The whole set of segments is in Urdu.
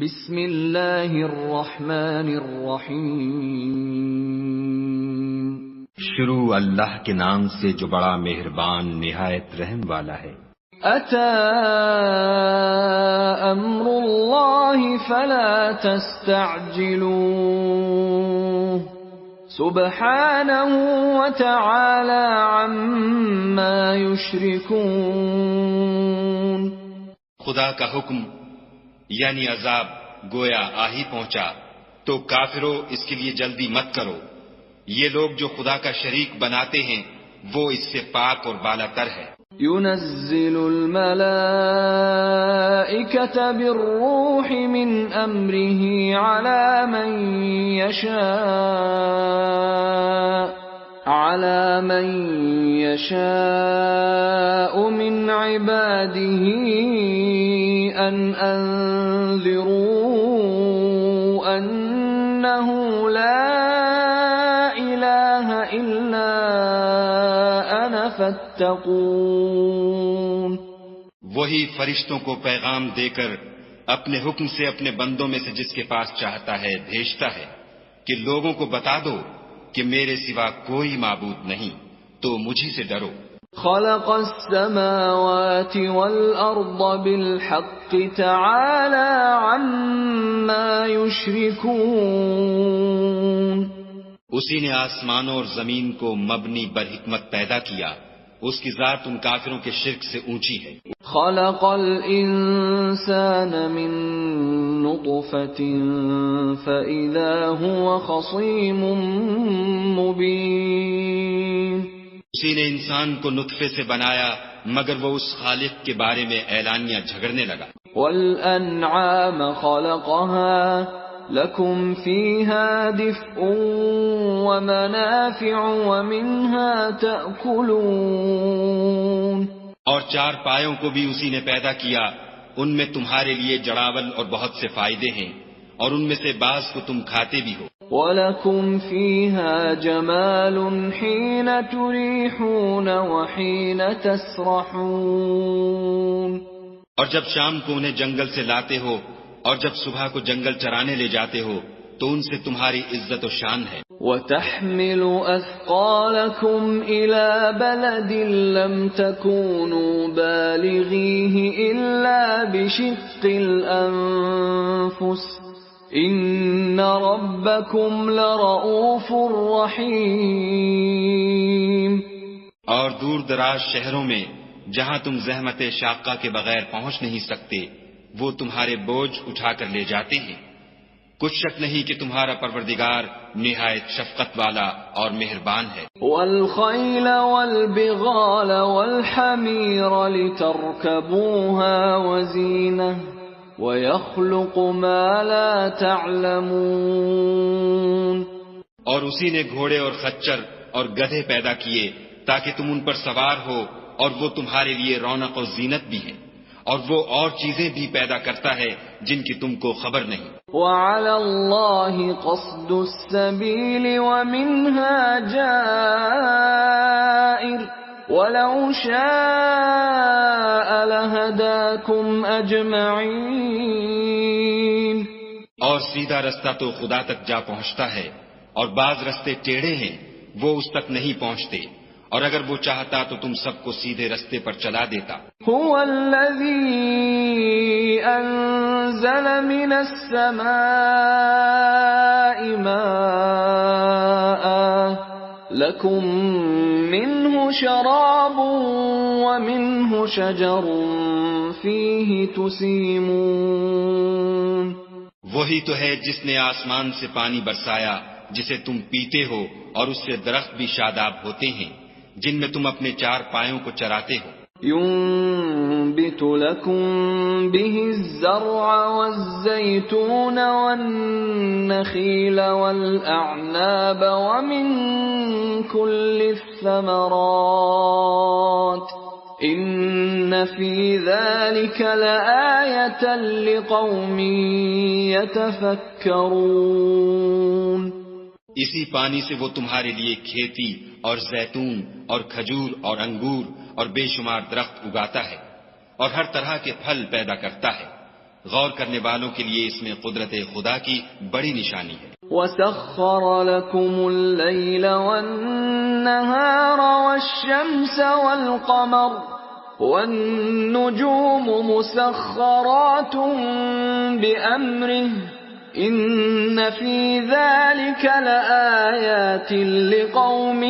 بسم اللہ الرحمن الرحیم۔ شروع اللہ کے نام سے جو بڑا مہربان نہایت رحم والا ہے۔ اتی امر اللہ فلا تستعجلوه سبحانہ وتعالی عما یشرکون۔ خدا کا حکم یعنی عذاب گویا آ ہی پہنچا تو کافروں اس کے لیے جلدی مت کرو، یہ لوگ جو خدا کا شریک بناتے ہیں وہ اس سے پاک اور بالا تر ہے۔ ينزل الملائكة بالروح من أمره على من يشاء من عباده أن أنذروا أنه لا إله إلا أنا فاتقون۔ وہی فرشتوں کو پیغام دے کر اپنے حکم سے اپنے بندوں میں سے جس کے پاس چاہتا ہے بھیجتا ہے کہ لوگوں کو بتا دو کہ میرے سوا کوئی معبود نہیں تو مجھی سے ڈرو۔ خلق السماوات والأرض بالحق تعالى عما يشركون۔ اسی نے آسمانوں اور زمین کو مبنی بر حکمت پیدا کیا، اس کی ذات ان کافروں کے شرک سے اونچی ہے۔ خلق الانسان من نطفة فإذا هو خصيم مبين۔ اسی نے انسان کو نطفے سے بنایا مگر وہ اس خالق کے بارے میں اعلانیہ جھگڑنے لگا۔ والانعام خلقها لكم فيها دفء ومنافع ومنها تأكلون۔ اور چار پایوں کو بھی اسی نے پیدا کیا، ان میں تمہارے لیے جڑاول اور بہت سے فائدے ہیں، اور ان میں سے بعض کو تم کھاتے بھی ہو۔ وَلَكُمْ فِيهَا جَمَالٌ حِينَ تُرِيحُونَ وَحِينَ تَسْرَحُونَ۔ اور جب شام کو انہیں جنگل سے لاتے ہو اور جب صبح کو جنگل چرانے لے جاتے ہو تو ان سے تمہاری عزت و شان ہے۔ وَتَحْمِلُ أَثْقَالَكُمْ إِلَى بَلَدٍ لَمْ تَكُونُوا بَالِغِيهِ إِلَّا بِشِقِّ الْأَنفُسِ إِنَّ رَبَّكُمْ لَرَءُوفٌ رَحِيمٌ۔ اور دور دراز شہروں میں جہاں تم زحمت شاقہ کے بغیر پہنچ نہیں سکتے وہ تمہارے بوجھ اٹھا کر لے جاتے ہیں، کچھ شک نہیں کہ تمہارا پروردگار نہایت شفقت والا اور مہربان ہے۔ وَالْخَيْلَ وَالْبِغَالَ وَالْحَمِيرَ لِتَرْكَبُوهَا وَزِينَةً وَيَخْلُقُ مَا لَا تَعْلَمُونَ۔ اور اسی نے گھوڑے اور خچر اور گدھے پیدا کیے تاکہ تم ان پر سوار ہو، اور وہ تمہارے لیے رونق و زینت بھی ہے، اور وہ اور چیزیں بھی پیدا کرتا ہے جن کی تم کو خبر نہیں۔ وَعَلَى اللَّهِ قَصْدُ السَّبِيلِ وَمِنْهَا جَائِرٌ وَلَوْ شَاءَ لَهَدَاكُمْ أَجْمَعِينَ۔ اور سیدھا رستہ تو خدا تک جا پہنچتا ہے، اور بعض رستے ٹیڑھے ہیں وہ اس تک نہیں پہنچتے، اور اگر وہ چاہتا تو تم سب کو سیدھے رستے پر چلا دیتا۔ هو الذي أنزل من السماء ماء لكم منه شراب ومنه شجر فيه تسيمون۔ وہی تو ہے جس نے آسمان سے پانی برسایا جسے تم پیتے ہو، اور اس سے درخت بھی شاداب ہوتے ہیں جن میں تم اپنے چار پایوں کو چراتے ہو۔ ينبت لكم به الزرع والزيتون والنخيل والأعناب ومن كل الثمرات إن في ذلك لآية لقوم يتفكرون۔ اسی پانی سے وہ تمہارے لیے کھیتی اور زیتون اور کھجور اور انگور اور بے شمار درخت اگاتا ہے، اور ہر طرح کے پھل پیدا کرتا ہے، غور کرنے والوں کے لیے اس میں قدرت خدا کی بڑی نشانی ہے۔ وَسَخَّرَ لَكُمُ اللَّيْلَ وَالنَّهَارَ وَالشَّمْسَ وَالْقَمَرَ وَالنُّجُومُ مُسَخَّرَاتٌ بِأَمْرِهِ إِنَّ فِي ذَلِكَ لَآيَاتٍ لِقَوْمٍ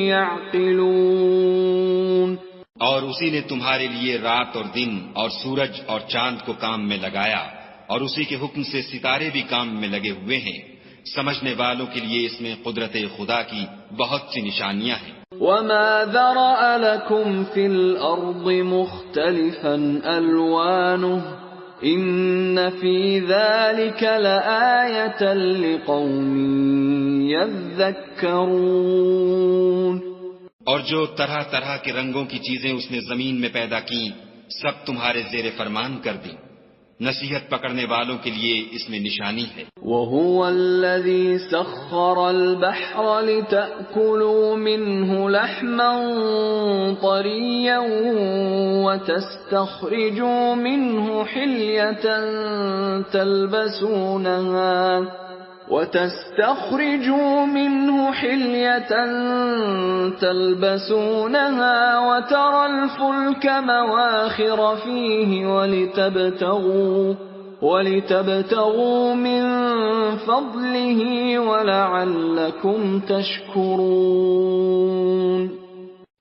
يَعْقِلُونَ۔ اور اسی نے تمہارے لیے رات اور دن اور سورج اور چاند کو کام میں لگایا، اور اسی کے حکم سے ستارے بھی کام میں لگے ہوئے ہیں۔ سمجھنے والوں کے لیے اس میں قدرت خدا کی بہت سی نشانیاں ہیں۔ وَمَا ذَرَأَ لَكُمْ فِي الْأَرْضِ مُخْتَلِفًا أَلْوَانُهُ إِنَّ فِي ذَلِكَ لَآيَةً لِقَوْمٍ يَذَّكَّرُونَ۔ اور جو طرح طرح کے رنگوں کی چیزیں اس نے زمین میں پیدا کی، سب تمہارے زیر فرمان کر دیں۔ نصیحت پکڑنے والوں کے لیے اس میں نشانی ہے۔ وَهُوَ الَّذِي سَخَّرَ الْبَحْرَ لِتَأْكُلُوا مِنْهُ لَحْمًا طَرِيًّا وَتَسْتَخْرِجُوا مِنْهُ حِلْيَةً تَلْبَسُونَهَا وَتَرَى الْفُلْكَ مَوَاخِرَ فِيهِ وَلِتَبْتَغُوا مِنْ فَضْلِهِ وَلَعَلَّكُمْ تَشْكُرُونَ۔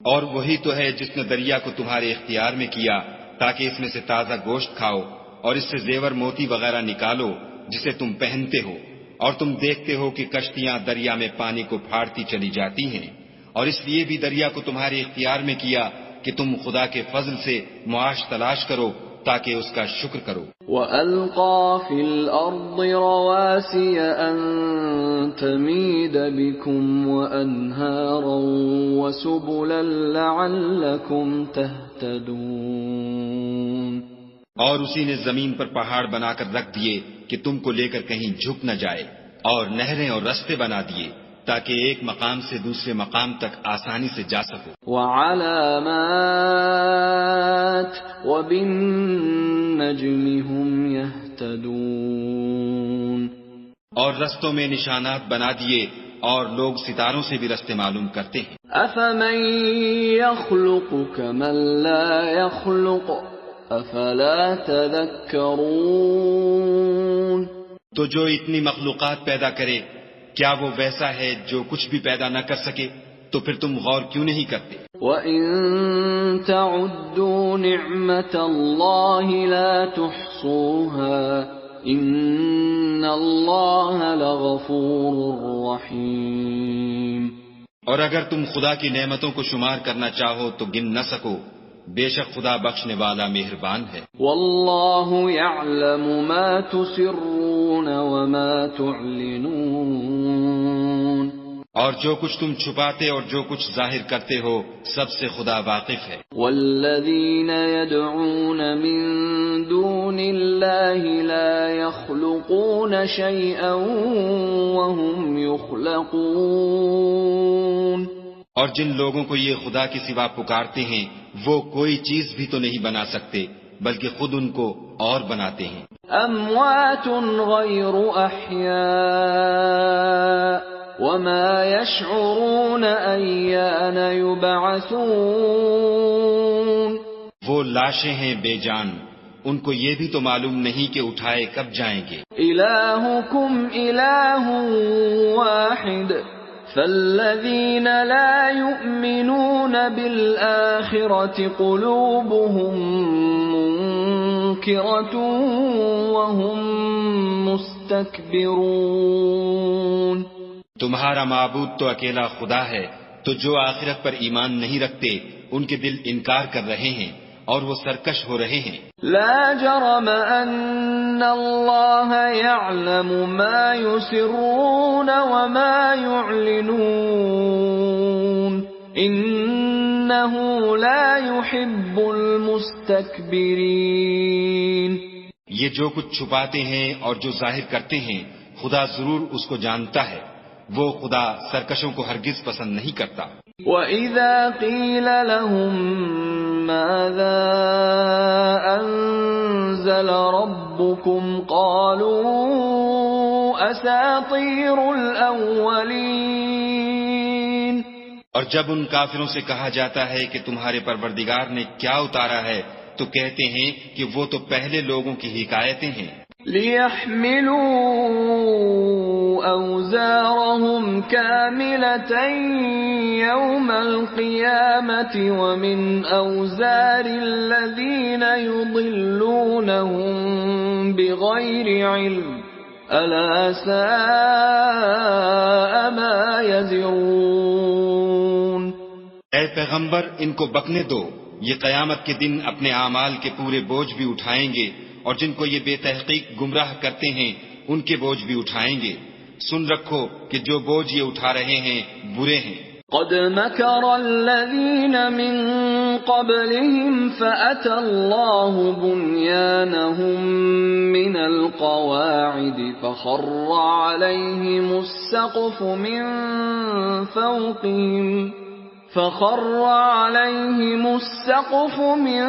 اور وہی تو ہے جس نے دریا کو تمہارے اختیار میں کیا تاکہ اس میں سے تازہ گوشت کھاؤ اور اس سے زیور موتی وغیرہ نکالو جسے تم پہنتے ہو، اور تم دیکھتے ہو کہ کشتیاں دریا میں پانی کو پھاڑتی چلی جاتی ہیں، اور اس لیے بھی دریا کو تمہارے اختیار میں کیا کہ تم خدا کے فضل سے معاش تلاش کرو تاکہ اس کا شکر کرو۔ وَأَلْقَى فِي الْأَرْضِ رَوَاسِيَ أَن تَمِيدَ بِكُمْ وَأَنْهَارًا وَسُبُلًا لَعَلَّكُمْ تَهْتَدُونَ۔ اور اسی نے زمین پر پہاڑ بنا کر رکھ دیے کہ تم کو لے کر کہیں جھک نہ جائے، اور نہریں اور رستے بنا دیے تاکہ ایک مقام سے دوسرے مقام تک آسانی سے جا سکو۔ وَعَلَامَاتٍ وَبِالنَّجْمِ هُمْ يَهْتَدُونَ۔ اور رستوں میں نشانات بنا دیے، اور لوگ ستاروں سے بھی رستے معلوم کرتے ہیں۔ أَفَمَن يَخْلُقُ كَمَن لَّا يَخْلُقُ أَفَلَا تَذَكَّرُونَ۔ تو جو اتنی مخلوقات پیدا کرے، کیا وہ ویسا ہے جو کچھ بھی پیدا نہ کر سکے؟ تو پھر تم غور کیوں نہیں کرتے؟ وَإِن تَعُدُّوا نِعْمَةَ اللَّهِ لَا تُحْصُوهَا إِنَّ اللَّهَ لَغَفُورٌ رَّحِيمٌ۔ اور اگر تم خدا کی نعمتوں کو شمار کرنا چاہو تو گن نہ سکو، بے شک خدا بخشنے والا مہربان ہے۔ وَاللَّهُ يَعْلَمُ مَا تُسِرُّونَ وَمَا تُعْلِنُونَ۔ اور جو کچھ تم چھپاتے اور جو کچھ ظاہر کرتے ہو سب سے خدا واقف ہے۔ وَالَّذِينَ يَدْعُونَ مِن دُونِ اللَّهِ لَا يَخْلُقُونَ شَيْئًا وَهُمْ يُخْلَقُونَ۔ اور جن لوگوں کو یہ خدا کے سوا پکارتے ہیں وہ کوئی چیز بھی تو نہیں بنا سکتے بلکہ خود ان کو اور بناتے ہیں۔ أَمْوَاتٌ غَيْرُ أَحْيَاءٍ وَمَا يَشْعُرُونَ أَيَّانَ يُبْعَثُونَ۔ وہ لاشیں ہیں بے جان، ان کو یہ بھی تو معلوم نہیں کہ اٹھائے کب جائیں گے۔ إِلَٰهُكُمْ إِلَٰهٌ وَاحِدٌ فَالَّذِينَ لَا يُؤْمِنُونَ بِالْآخِرَةِ قُلُوبُهُم مُّنكِرَةٌ وَهُم مُسْتَكْبِرُونَ۔ تمہارا معبود تو اکیلا خدا ہے، تو جو آخرت پر ایمان نہیں رکھتے ان کے دل انکار کر رہے ہیں اور وہ سرکش ہو رہے ہیں۔ لا جرم ان اللہ یعلم ما یسرون وما یعلنون انہ لا يحب المستکبرین۔ یہ جو کچھ چھپاتے ہیں اور جو ظاہر کرتے ہیں خدا ضرور اس کو جانتا ہے، وہ خدا سرکشوں کو ہرگز پسند نہیں کرتا۔ وَإِذَا قِيلَ لَهُم مَّاذَا أَنزَلَ أنزل ربكم قالوا أساطير الأولين. اور جب ان کافروں سے کہا جاتا ہے کہ تمہارے پروردگار نے کیا اتارا ہے تو کہتے ہیں کہ وہ تو پہلے لوگوں کی حکایتیں ہیں. لِيَحْمِلُوا أَوْزَارَهُمْ كَامِلَةً يَوْمَ الْقِيَامَةِ وَمِنْ أَوْزَارِ الَّذِينَ يُضِلُّونَهُمْ بِغَيْرِ عِلْمٍ أَلَا سَاءَ مَا يَزِرُونَ. اے پیغمبر ان کو بکنے دو، یہ قیامت کے دن اپنے اعمال کے پورے بوجھ بھی اٹھائیں گے، اور جن کو یہ بے تحقیق گمراہ کرتے ہیں ان کے بوجھ بھی اٹھائیں گے. سن رکھو کہ جو بوجھ یہ اٹھا رہے ہیں برے ہیں. قد مكر الذين من قبلهم فأتى الله بنيانهم من القواعد فخر عليهم السقف من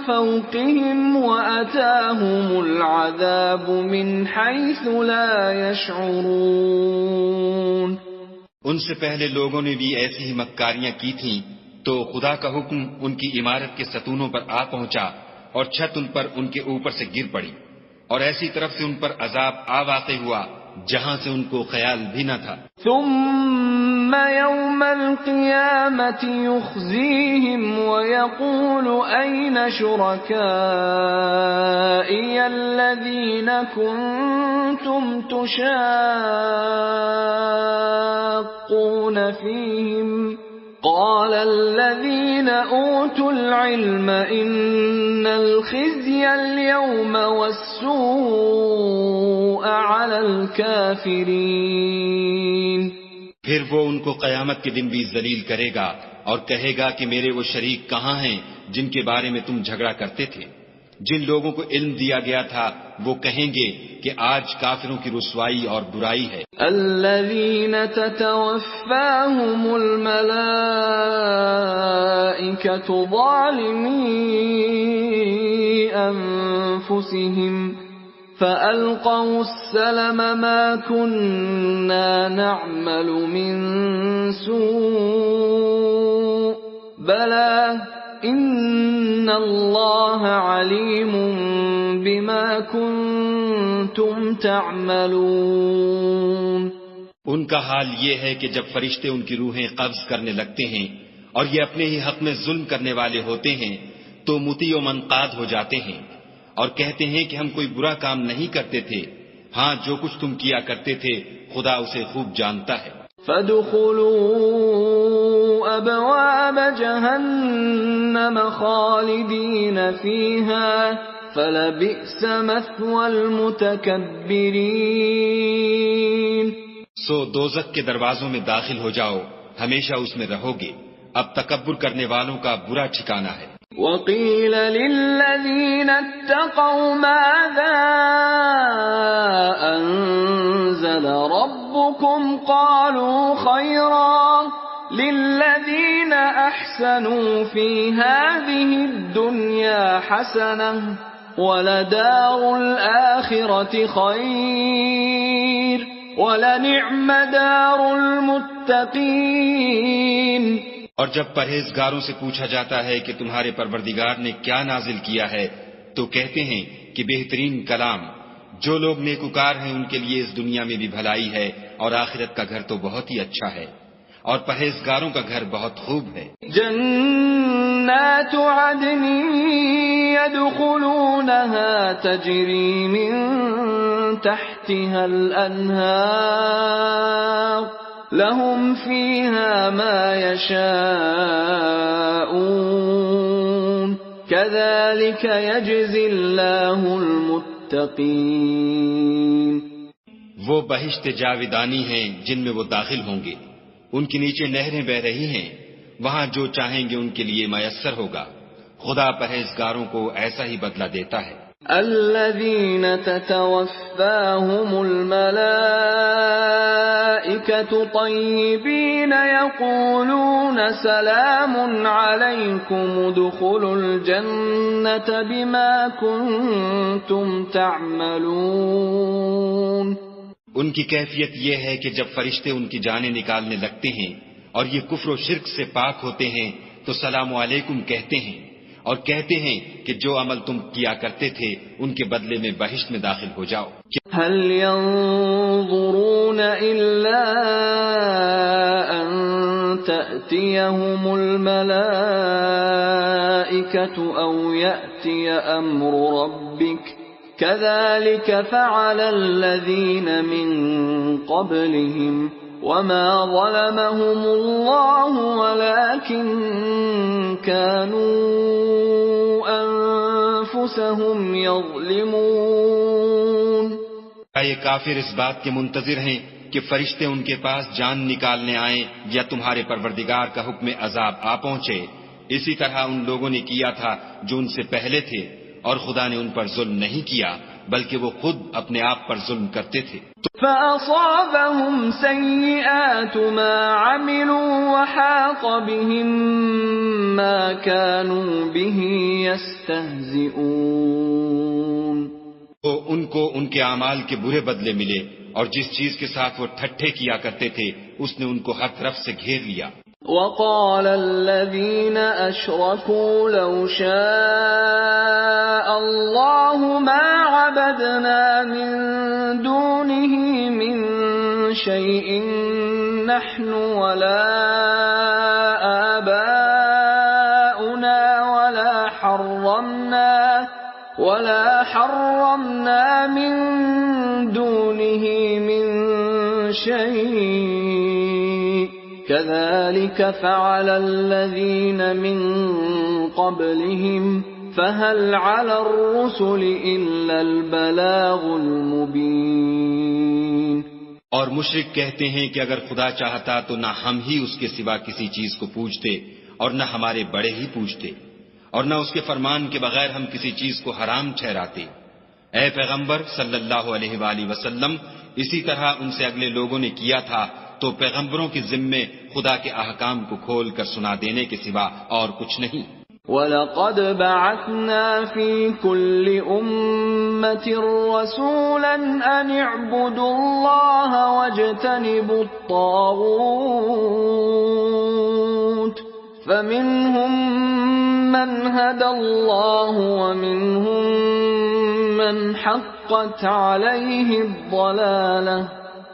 فوقهم وأتاهم العذاب من حيث لا يشعرون. ان سے پہلے لوگوں نے بھی ایسی ہی مکاریاں کی تھیں تو خدا کا حکم ان کی عمارت کے ستونوں پر آ پہنچا اور چھت ان پر ان کے اوپر سے گر پڑی، اور ایسی طرف سے ان پر عذاب آ واقع ہوا جہاں سے ان کو خیال بھی نہ تھا. ثم يوم القيامة يخزيهم ويقول أين شركائي الذين كنتم تشاقون فيهم قال الذين أوتوا العلم إن الخزي اليوم والسوء على الكافرين. پھر وہ ان کو قیامت کے دن بھی ذلیل کرے گا اور کہے گا کہ میرے وہ شریک کہاں ہیں جن کے بارے میں تم جھگڑا کرتے تھے. جن لوگوں کو علم دیا گیا تھا وہ کہیں گے کہ آج کافروں کی رسوائی اور برائی ہے. الذين تتوفاهم الملائكة ظالمي أنفسهم فألقوا السلم ما كنا نعمل من سوء بلى إن الله عليم بما كنتم تعملون. ان کا حال یہ ہے کہ جب فرشتے ان کی روحیں قبض کرنے لگتے ہیں اور یہ اپنے ہی حق میں ظلم کرنے والے ہوتے ہیں تو مطیع و منقاد ہو جاتے ہیں اور کہتے ہیں کہ ہم کوئی برا کام نہیں کرتے تھے. ہاں جو کچھ تم کیا کرتے تھے خدا اسے خوب جانتا ہے. فَادْخُلُوا أَبْوَابَ جَهَنَّمَ خَالِدِينَ فِيهَا فَلَبِئْسَ مَثْوَى الْمُتَكَبِّرِينَ. سو دوزخ کے دروازوں میں داخل ہو جاؤ، ہمیشہ اس میں رہو گے. اب تکبر کرنے والوں کا برا ٹھکانہ ہے. وَقِيلَ لِلَّذِينَ اتَّقَوْا مَاذَا أَنزَلَ رَبُّكُمْ قَالُوا خَيْرًا لِلَّذِينَ أَحْسَنُوا فِي هَذِهِ الدُّنْيَا حَسَنَةٌ وَلَدَارُ الْآخِرَةِ خَيْرٌ وَلَنِعْمَ دَارُ الْمُتَّقِينَ. اور جب پرہیزگاروں سے پوچھا جاتا ہے کہ تمہارے پروردگار نے کیا نازل کیا ہے تو کہتے ہیں کہ بہترین کلام. جو لوگ نیکوکار ہیں ان کے لیے اس دنیا میں بھی بھلائی ہے اور آخرت کا گھر تو بہت ہی اچھا ہے اور پرہیزگاروں کا گھر بہت خوب ہے. جنات عدن يدخلونها تجری من تحتها الانہار لهم فيها ما يشاءون كذلك يجزي الله المتقين. وہ بہشت جاویدانی ہیں جن میں وہ داخل ہوں گے، ان کے نیچے نہریں بہ رہی ہیں، وہاں جو چاہیں گے ان کے لیے میسر ہوگا. خدا پرہیزگاروں کو ایسا ہی بدلہ دیتا ہے. الذين تتوفاهم الملائكة طيبين يقولون سلام عليكم ادخلوا الجنة بما كنتم تعملون. ان کی کیفیت یہ ہے کہ جب فرشتے ان کی جانیں نکالنے لگتے ہیں اور یہ کفر و شرک سے پاک ہوتے ہیں تو سلام علیکم کہتے ہیں اور کہتے ہیں کہ جو عمل تم کیا کرتے تھے ان کے بدلے میں بہشت میں داخل ہو جاؤ. هل ينظرون إلا أن تأتيهم الملائكة أو يأتي أمر ربك كذلك فعل الذين من قبلهم وما ظلمهم الله ولكن كانوا أنفسهم يظلمون. یہ کافر اس بات کے منتظر ہیں کہ فرشتے ان کے پاس جان نکالنے آئیں یا تمہارے پروردگار کا حکم عذاب آ پہنچے. اسی طرح ان لوگوں نے کیا تھا جو ان سے پہلے تھے اور خدا نے ان پر ظلم نہیں کیا بلکہ وہ خود اپنے آپ پر ظلم کرتے تھے. فَأَصَابَهُمْ سَيِّئَاتُ مَا عَمِلُوا وَحَاقَ بِهِمْ مَا كَانُوا بِهِ يَسْتَهْزِئُونَ. تو ان کو ان کے اعمال کے برے بدلے ملے اور جس چیز کے ساتھ وہ ٹھٹھے کیا کرتے تھے اس نے ان کو ہر طرف سے گھیر لیا. وقال الذين أشركوا لو شاء الله ما عبدنا من دونه من شيء نحن ولا آباؤنا ولا حرمنا من دونه من شيء كذلك فعل الذين من قبلهم فهل على الرسل إلا البلاغ المبين. اور مشرک کہتے ہیں کہ اگر خدا چاہتا تو نہ ہم ہی اس کے سوا کسی چیز کو پوجتے اور نہ ہمارے بڑے ہی پوجتے اور نہ اس کے فرمان کے بغیر ہم کسی چیز کو حرام ٹھہراتے. اے پیغمبر صلی اللہ علیہ وآلہ وسلم اسی طرح ان سے اگلے لوگوں نے کیا تھا تو پیغمبروں کے ذمے خدا کے احکام کو کھول کر سنا دینے کے سوا اور کچھ نہیں. وَلَقَدْ بَعَثْنَا فِي كُلِّ أُمَّةٍ رَسُولًا أَنِ اعْبُدُوا اللَّهَ وَاجْتَنِبُوا الطَّاغُوتَ فَمِنْهُمْ مَنْ هَدَى اللَّهُ وَمِنْهُمْ مَنْ حَقَّتْ عَلَيْهِ الضَّلَالَةُ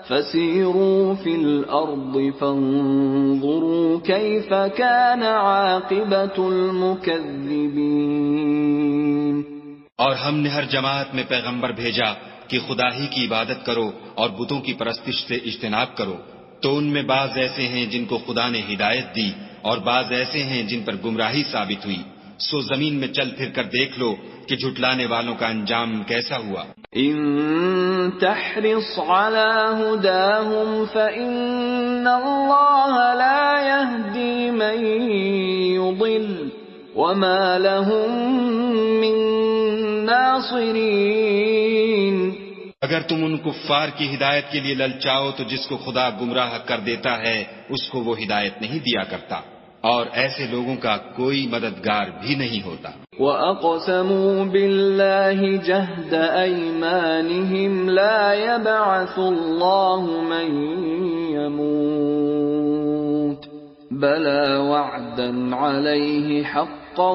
فَسِيرُوا فِي الْأَرْضِ فَانظُرُوا كَيْفَ كَانَ عَاقِبَةُ الْمُكَذِّبِينَ. اور ہم نے ہر جماعت میں پیغمبر بھیجا کہ خدا ہی کی عبادت کرو اور بتوں کی پرستش سے اجتناب کرو. تو ان میں بعض ایسے ہیں جن کو خدا نے ہدایت دی اور بعض ایسے ہیں جن پر گمراہی ثابت ہوئی. سو زمین میں چل پھر کر دیکھ لو کہ جھٹلانے والوں کا انجام کیسا ہوا. ان تحرص على هداهم فإن الله لا يهدي من يضل وما لهم من ناصرين. اگر تم ان کفار کی ہدایت کے لیے للچاؤ تو جس کو خدا گمراہ کر دیتا ہے اس کو وہ ہدایت نہیں دیا کرتا اور ایسے لوگوں کا کوئی مددگار بھی نہیں ہوتا. وَأَقْسَمُوا بِاللَّهِ جَهْدَ أَيْمَانِهِمْ لَا يَبْعَثُ اللَّهُ مَن يَمُوتُ بَلَى وَعْدًا عَلَيْهِ حَقًّا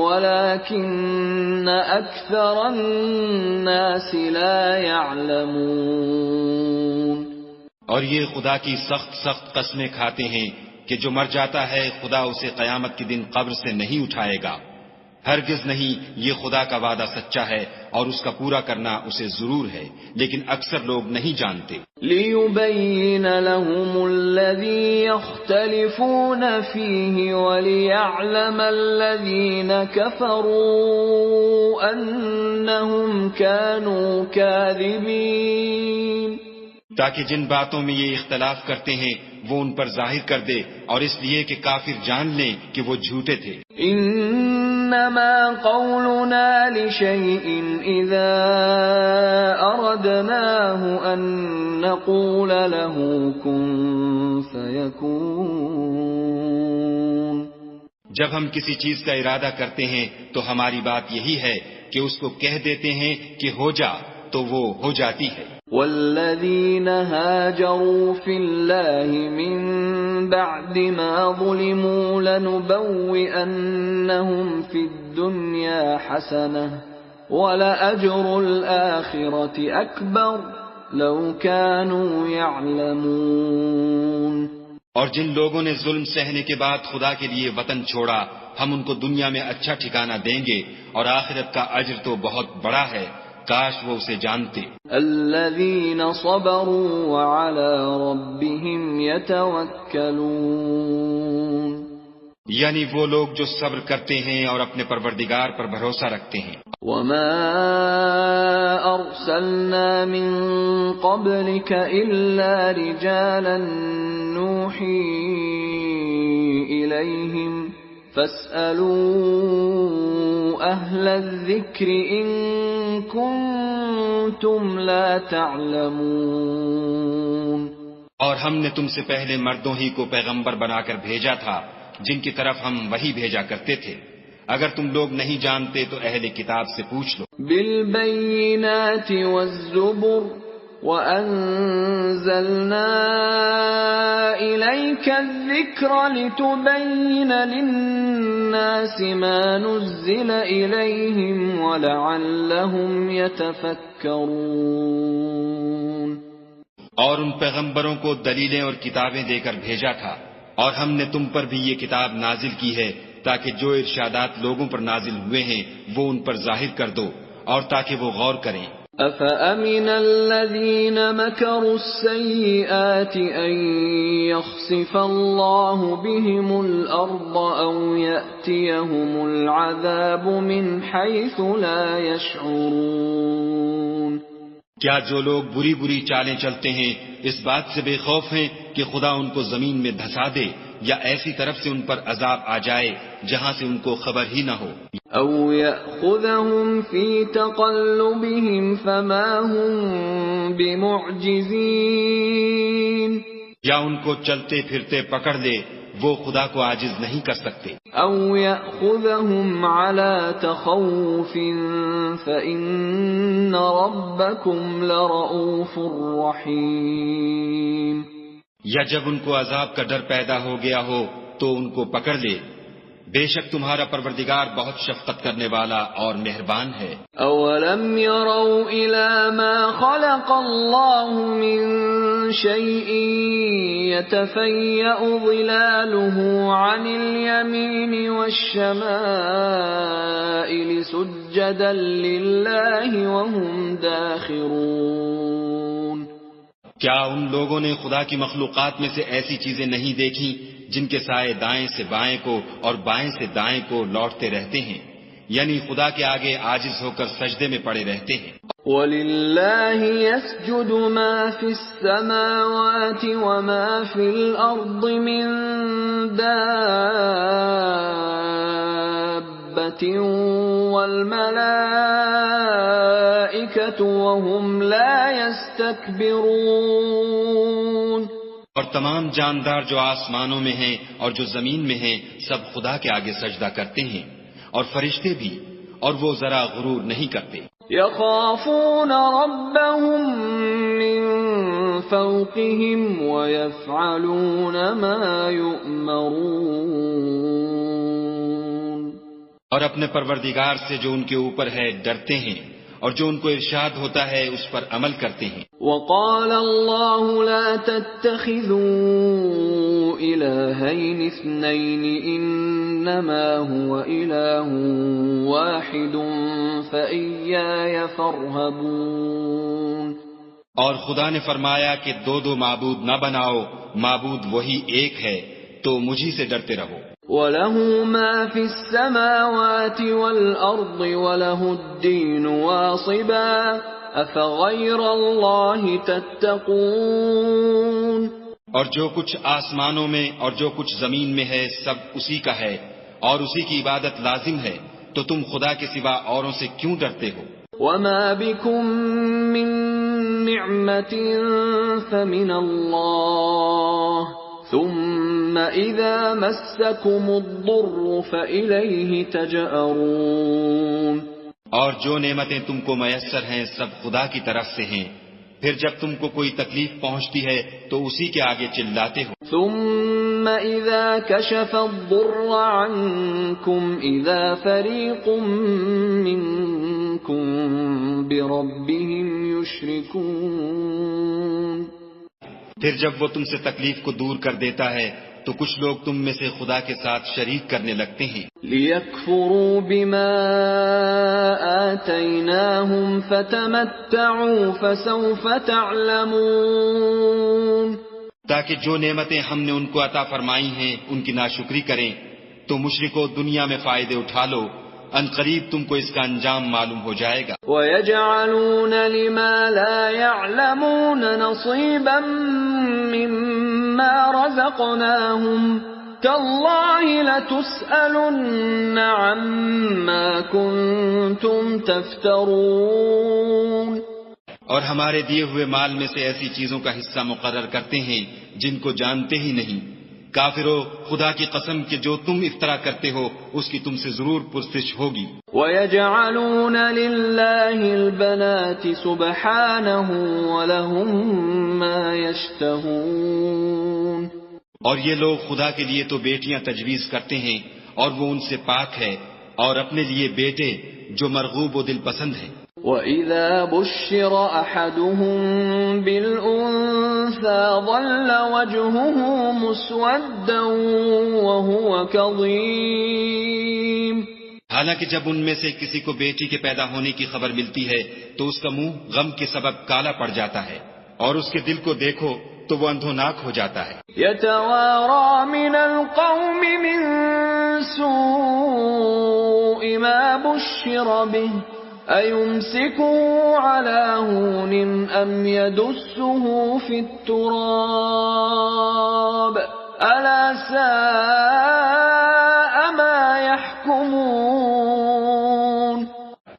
وَلَكِنَّ أَكْثَرَ النَّاسِ لَا يَعْلَمُونَ. اور یہ خدا کی سخت قسمیں کھاتے ہیں کہ جو مر جاتا ہے خدا اسے قیامت کے دن قبر سے نہیں اٹھائے گا. ہرگز نہیں، یہ خدا کا وعدہ سچا ہے اور اس کا پورا کرنا اسے ضرور ہے، لیکن اکثر لوگ نہیں جانتے. لِيُبَيِّنَ لَهُمُ الَّذِي يَخْتَلِفُونَ فِيهِ وَلِيَعْلَمَ الَّذِينَ كَفَرُوا أَنَّهُمْ كَانُوا كَاذِبِينَ. تاکہ جن باتوں میں یہ اختلاف کرتے ہیں وہ ان پر ظاہر کر دے اور اس لیے کہ کافر جان لیں کہ وہ جھوٹے تھے. ان إنما قولنا لشيء إذا أردناه أن نقول له كن فيكون. جب ہم کسی چیز کا ارادہ کرتے ہیں تو ہماری بات یہی ہے کہ اس کو کہہ دیتے ہیں کہ ہو جا تو وہ ہو جاتی ہے. والذين هاجروا في الله من بعد ما ظلموا لنبوئنهم في الدنيا حسنة ولأجر الآخرة أكبر لو كانوا يعلمون. اور جن لوگوں نے ظلم سہنے کے بعد خدا کے لیے وطن چھوڑا ہم ان کو دنیا میں اچھا ٹھکانہ دیں گے اور آخرت کا اجر تو بہت بڑا ہے، کاش وہ اسے جانتے. الذين صبروا وعلى ربهم يتوكلون. یعنی وہ لوگ جو صبر کرتے ہیں اور اپنے پروردگار پر بھروسہ رکھتے ہیں. وما أرسلنا من قبلك إلا رجالا نوحي إليهم فاسألوا أهل الذكر إن كنتم لا تعلمون. اور ہم نے تم سے پہلے مردوں ہی کو پیغمبر بنا کر بھیجا تھا جن کی طرف ہم وحی بھیجا کرتے تھے. اگر تم لوگ نہیں جانتے تو اہل کتاب سے پوچھ لو. بالبينات والزبر وأنزلنا إليك الذكر لتبين للناس ما نزل إليهم ولعلهم يتفكرون. اور ان پیغمبروں کو دلیلیں اور کتابیں دے کر بھیجا تھا اور ہم نے تم پر بھی یہ کتاب نازل کی ہے تاکہ جو ارشادات لوگوں پر نازل ہوئے ہیں وہ ان پر ظاہر کر دو اور تاکہ وہ غور کریں. أَفَأَمِنَ الَّذِينَ مَكَرُوا السَّيِّئَاتِ أَن يَخْسِفَ اللَّهُ بِهِمُ الْأَرْضَ أَوْ يَأْتِيَهُمُ الْعَذَابُ مِنْ حَيْثُ لَا يَشْعُرُونَ. کیا جو لوگ بری بری چالیں چلتے ہیں اس بات سے بے خوف ہیں کہ خدا ان کو زمین میں دھسا دے یا ایسی طرف سے ان پر عذاب آ جائے جہاں سے ان کو خبر ہی نہ ہو. او يأخذهم في تقلبهم فما هم بمعجزين. یا ان کو چلتے پھرتے پکڑ لے وہ خدا کو عاجز نہیں کر سکتے. او يأخذهم على تخوف فإن ربكم لرؤوف رحيم. یا جب ان کو عذاب کا ڈر پیدا ہو گیا ہو تو ان کو پکڑ لے، بے شک تمہارا پروردگار بہت شفقت کرنے والا اور مہربان ہے. اولم يروا الى ما خلق الله من شيء يتفيأ ظلاله عن اليمين والشمائل سجدا لله وهم داخرون. کیا ان لوگوں نے خدا کی مخلوقات میں سے ایسی چیزیں نہیں دیکھی جن کے سائے دائیں سے بائیں کو اور بائیں سے دائیں کو لوٹتے رہتے ہیں، یعنی خدا کے آگے عاجز ہو کر سجدے میں پڑے رہتے ہیں. وَلِلَّهِ يَسْجُدُ مَا فِي السَّمَاوَاتِ وَمَا فِي الْأَرْضِ مِن دَابَّةٍ وَالْمَلَائِكَةُ وَهُمْ لَا يَسْتَكْبِرُونَ. اور تمام جاندار جو آسمانوں میں ہیں اور جو زمین میں ہیں سب خدا کے آگے سجدہ کرتے ہیں اور فرشتے بھی، اور وہ ذرا غرور نہیں کرتے. يخافون ربهم من فوقهم ويفعلون ما يؤمرون. اور اپنے پروردگار سے جو ان کے اوپر ہے ڈرتے ہیں اور جو ان کو ارشاد ہوتا ہے اس پر عمل کرتے ہیں. وقال الله لا تتخذوا إلهين اثنين إنما هو إله واحد فإياي فارهبون. اور خدا نے فرمایا کہ دو معبود نہ بناؤ، معبود وہی ایک ہے تو مجھی سے ڈرتے رہو. وَلَهُ مَا فِي السَّمَاوَاتِ وَالْأَرْضِ وَلَهُ الدِّينُ وَاصِبًا أَفَغَيْرَ اللَّهِ تَتَّقُونَ. اور جو کچھ آسمانوں میں اور جو کچھ زمین میں ہے سب اسی کا ہے اور اسی کی عبادت لازم ہے، تو تم خدا کے سوا اوروں سے کیوں ڈرتے ہو؟ وما بكم من نعمة فمن الله ثم إذا مسكم الضر فإليه تجأرون. اور جو نعمتیں تم کو میسر ہیں سب خدا کی طرف سے ہیں، پھر جب تم کو کوئی تکلیف پہنچتی ہے تو اسی کے آگے چلاتے ہو. ثم إذا كشف الضر عنكم إذا فريق منكم بربهم يشركون. پھر جب وہ تم سے تکلیف کو دور کر دیتا ہے تو کچھ لوگ تم میں سے خدا کے ساتھ شریک کرنے لگتے ہیں. لِيَكْفُرُوا بِمَا آتَيْنَاهُمْ فَتَمَتَّعُوا فَسَوْفَ تَعْلَمُونَ. تاکہ جو نعمتیں ہم نے ان کو عطا فرمائی ہیں ان کی ناشکری کریں تو مشرکو دنیا میں فائدے اٹھا لو، ان قریب تم کو اس کا انجام معلوم ہو جائے گا. وَيَجْعَلُونَ لِمَا لَا يَعْلَمُونَ نَصِيبًا مِّمَّا رَزَقْنَاهُمْ تَاللَّهِ لَتُسْأَلُنَّ عَمَّا كُنتُمْ تَفْتَرُونَ. اور ہمارے دیے ہوئے مال میں سے ایسی چیزوں کا حصہ مقرر کرتے ہیں جن کو جانتے ہی نہیں. کافرو، خدا کی قسم کہ جو تم افطرا کرتے ہو اس کی تم سے ضرور پرسش ہوگی. وَيَجْعَلُونَ لِلَّهِ الْبَنَاتِ سُبْحَانَهُ وَلَهُم مَّا يَشْتَهُونَ. اور یہ لوگ خدا کے لیے تو بیٹیاں تجویز کرتے ہیں اور وہ ان سے پاک ہے، اور اپنے لیے بیٹے جو مرغوب و دل پسند ہیں. وَإِذَا بُشِّرَ أَحَدُهُم بِالْأُنثَىٰ ظَلَّ وَجْهُهُ مُسْوَدًّا وَهُوَ كَظِيمٌ. حالانکہ جب ان میں سے کسی کو بیٹی کے پیدا ہونے کی خبر ملتی ہے تو اس کا منہ غم کے سبب کالا پڑ جاتا ہے، اور اس کے دل کو دیکھو تو وہ اندھوناک ہو جاتا ہے. يَتَوَارَىٰ مِنَ الْقَوْمِ مِن سُوءِ مَا بُشِّرَ بِهِ أَيُمْسِكُهُ عَلَىٰ هُونٍ أَمْ يَدُسُّهُ فِي التُّرَابِ أَلَا سَاءَ مَا يَحْكُمُونَ.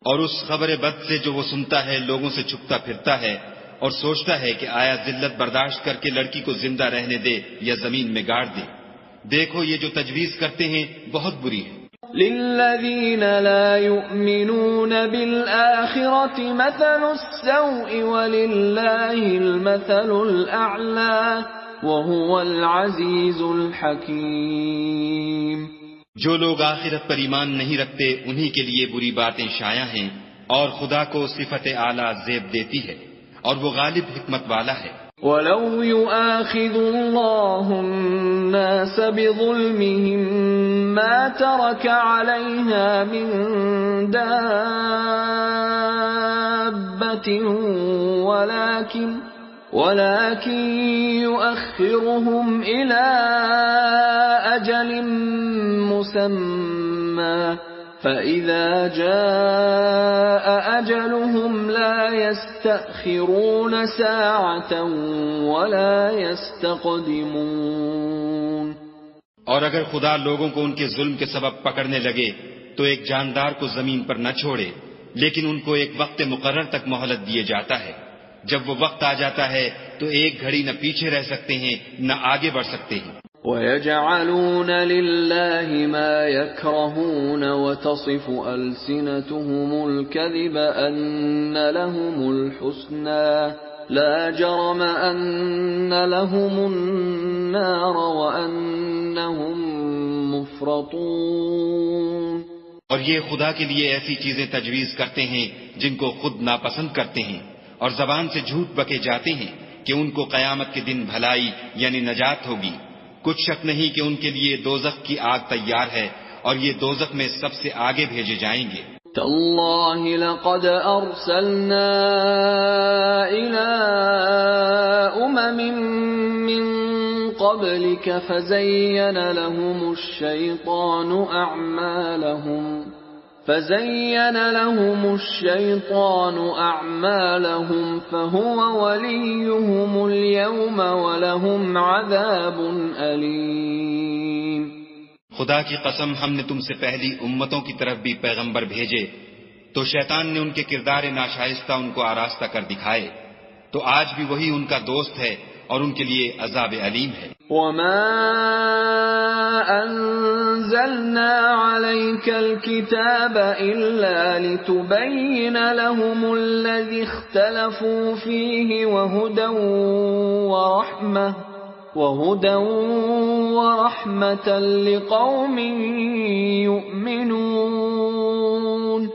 اور اس خبر بد سے جو وہ سنتا ہے لوگوں سے چھپتا پھرتا ہے اور سوچتا ہے کہ آیا ذلت برداشت کر کے لڑکی کو زندہ رہنے دے یا زمین میں گاڑ دے. دیکھو یہ جو تجویز کرتے ہیں بہت بری ہے. لِلَّذِينَ لَا يُؤْمِنُونَ بِالْآخِرَةِ مَثَلُ السَّوْءِ وَلِلَّهِ الْمَثَلُ الْأَعْلَى وَهُوَ الْعَزِيزُ الْحَكِيمُ. جو لوگ آخرت پر ایمان نہیں رکھتے انہی کے لیے بری باتیں شائع ہیں، اور خدا کو صفت اعلیٰ زیب دیتی ہے، اور وہ غالب حکمت والا ہے. وَلَوْ يُؤَاخِذُ اللَّهُ النَّاسَ بِظُلْمِهِم مَّا تَرَكَ عَلَيْهَا مِن دَابَّةٍ وَلَكِن يُؤَخِّرُهُمْ إِلَىٰ أَجَلٍ مُّسَمًّى فَإِذَا جَاءَ أَجَلُهُمْ لَا يَسْتَأْخِرُونَ سَاعَةً وَلَا يَسْتَقْدِمُونَ. اور اگر خدا لوگوں کو ان کے ظلم کے سبب پکڑنے لگے تو ایک جاندار کو زمین پر نہ چھوڑے، لیکن ان کو ایک وقت مقرر تک مہلت دیے جاتا ہے. جب وہ وقت آ جاتا ہے تو ایک گھڑی نہ پیچھے رہ سکتے ہیں نہ آگے بڑھ سکتے ہیں. وَيَجْعَلُونَ لِلَّهِ مَا يَكْرَهُونَ وَتَصِفُ أَلْسِنَتُهُمُ الْكَذِبَ أَنَّ لَهُمُ الْحُسْنَىٰ لَا جَرَمَ أَنَّ لَهُمُ النَّارَ وَأَنَّهُمْ مُفْرَطُونَ. اور یہ خدا کے لیے ایسی چیزیں تجویز کرتے ہیں جن کو خود ناپسند کرتے ہیں، اور زبان سے جھوٹ بکے جاتے ہیں کہ ان کو قیامت کے دن بھلائی یعنی نجات ہوگی. کچھ شک نہیں کہ ان کے لیے دوزخ کی آگ تیار ہے، اور یہ دوزخ میں سب سے آگے بھیجے جائیں گے. تَاللَّهِ لَقَدْ أَرْسَلْنَا إِلَىٰ أُمَمٍ مِّن قَبْلِكَ فَزَيَّنَ لَهُمُ الشَّيْطَانُ أَعْمَالَهُمْ فَهُوَ وَلِيُّهُمُ الْيَوْمَ وَلَهُمْ عَذَابٌ أَلِيمٌ. خدا کی قسم ہم نے تم سے پہلی امتوں کی طرف بھی پیغمبر بھیجے تو شیطان نے ان کے کردار ناشائستہ ان کو آراستہ کر دکھائے، تو آج بھی وہی ان کا دوست ہے اور ان کے لیے عذاب علیم ہے۔ وَمَا أَنزَلْنَا عَلَيْكَ الْكِتَابَ إِلَّا لِتُبَيِّنَ لَهُمُ الَّذِي اخْتَلَفُوا فِيهِ وَهُدًى وَرَحْمَةً لِقَوْمٍ يُؤْمِنُونَ۔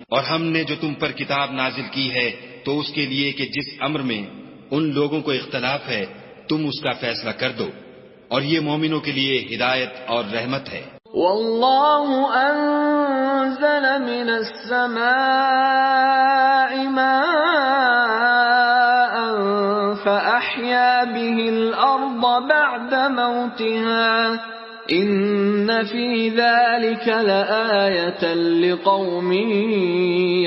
اور ہم نے جو تم پر کتاب نازل کی ہے تو اس کے لیے کہ جس امر میں ان لوگوں کو اختلاف ہے تم اس کا فیصلہ کر دو، اور یہ مومنوں کے لیے ہدایت اور رحمت ہے۔ واللہ انزل من السماء ماء فأحيا به الأرض بعد موتها ان فی ذلک لآیۃ لقوم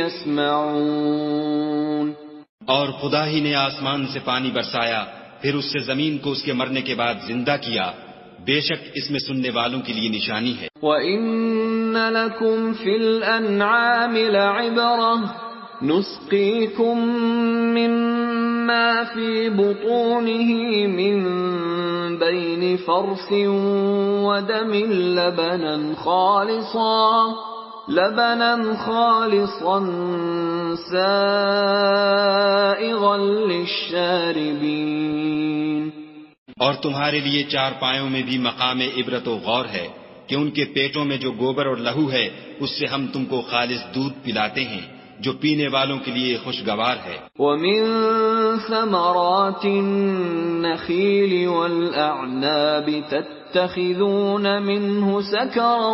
یسمعون۔ اور خدا ہی نے آسمان سے پانی برسایا، پھر اس سے زمین کو اس کے مرنے کے بعد زندہ کیا، بے شک اس میں سننے والوں کے لیے نشانی ہے۔ وَإِنَّ لَكُمْ فِي الْأَنْعَامِ لَعِبْرَةً نُسْقِيكُم مِّمَّا فِي بُطُونِهِ مِن بَيْنِ فَرْثٍ وَدَمٍ لَبَنًا خَالِصًا سَائِغًا لِلشَّارِبِينَ۔ اور تمہارے لیے چارپایوں میں بھی مقام عبرت و غور ہے کہ ان کے پیٹوں میں جو گوبر اور لہو ہے اس سے ہم تم کو خالص دودھ پلاتے ہیں جو پینے والوں کے لیے خوشگوار ہے۔ وَمِن ثَمَرَاتِ النَّخِيلِ وَالْأَعْنَابِ تَتَّخِذُونَ مِنْهُ سَكَرًا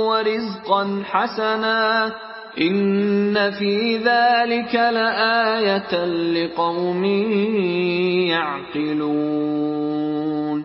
وَرِزْقًا حَسَنًا إِنَّ فِي ذَلِكَ لَآيَةً لِقَوْمٍ يَعْقِلُونَ۔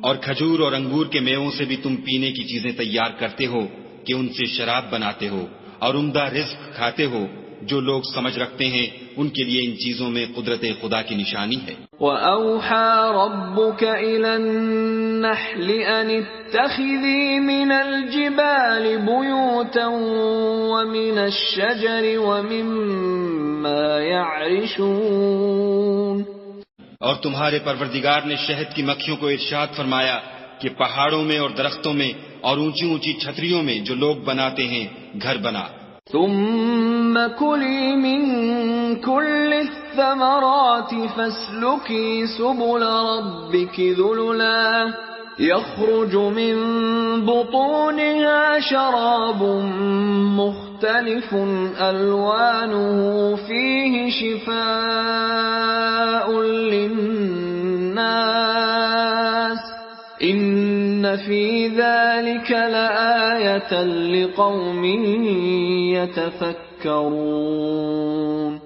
اور کھجور اور انگور کے میووں سے بھی تم پینے کی چیزیں تیار کرتے ہو کہ ان سے شراب بناتے ہو، اور عمدہ رزق کھاتے ہو، جو لوگ سمجھ رکھتے ہیں ان کے لیے ان چیزوں میں قدرت خدا کی نشانی ہے۔ وَأَوْحَى رَبُّكَ إِلَى النَّحْلِ أَنِ اتَّخِذِي مِنَ الْجِبَالِ بُيُوتًا وَمِنَ الشَّجَرِ وَمِمَّا يَعْرِشُونَ۔ اور تمہارے پروردگار نے شہد کی مکھیوں کو ارشاد فرمایا کہ پہاڑوں میں اور درختوں میں اور اونچی اونچی چھتریوں میں جو لوگ بناتے ہیں گھر بنا۔ ثم كلي من كل الثمرات فاسلكي سبل ربك ذللا يخرج من بطونها شراب مختلف ألوانه فيه شفاء للناس ان فی ذلک لآیۃ لقوم یتفکرون۔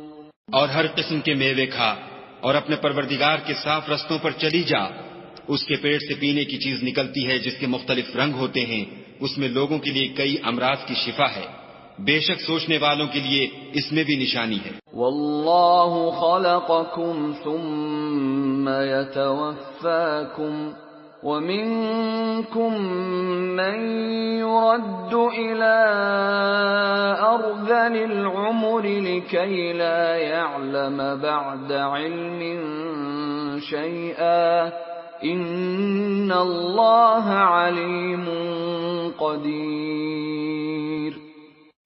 اور ہر قسم کے میوے کھا اور اپنے پروردگار کے صاف رستوں پر چلی جا، اس کے پیڑ سے پینے کی چیز نکلتی ہے جس کے مختلف رنگ ہوتے ہیں، اس میں لوگوں کے لیے کئی امراض کی شفا ہے، بے شک سوچنے والوں کے لیے اس میں بھی نشانی ہے۔ واللہ خلقکم ثم یتوفاکم وَمِنكُم مَّن يُرَدُّ إِلَىٰ أَرْذَلِ الْعُمُرِ لِكَيْ لَا يَعْلَمَ بَعْدَ عِلْمٍ شَيْئًا إِنَّ اللَّهَ عَلِيمٌ قَدِيرٌ۔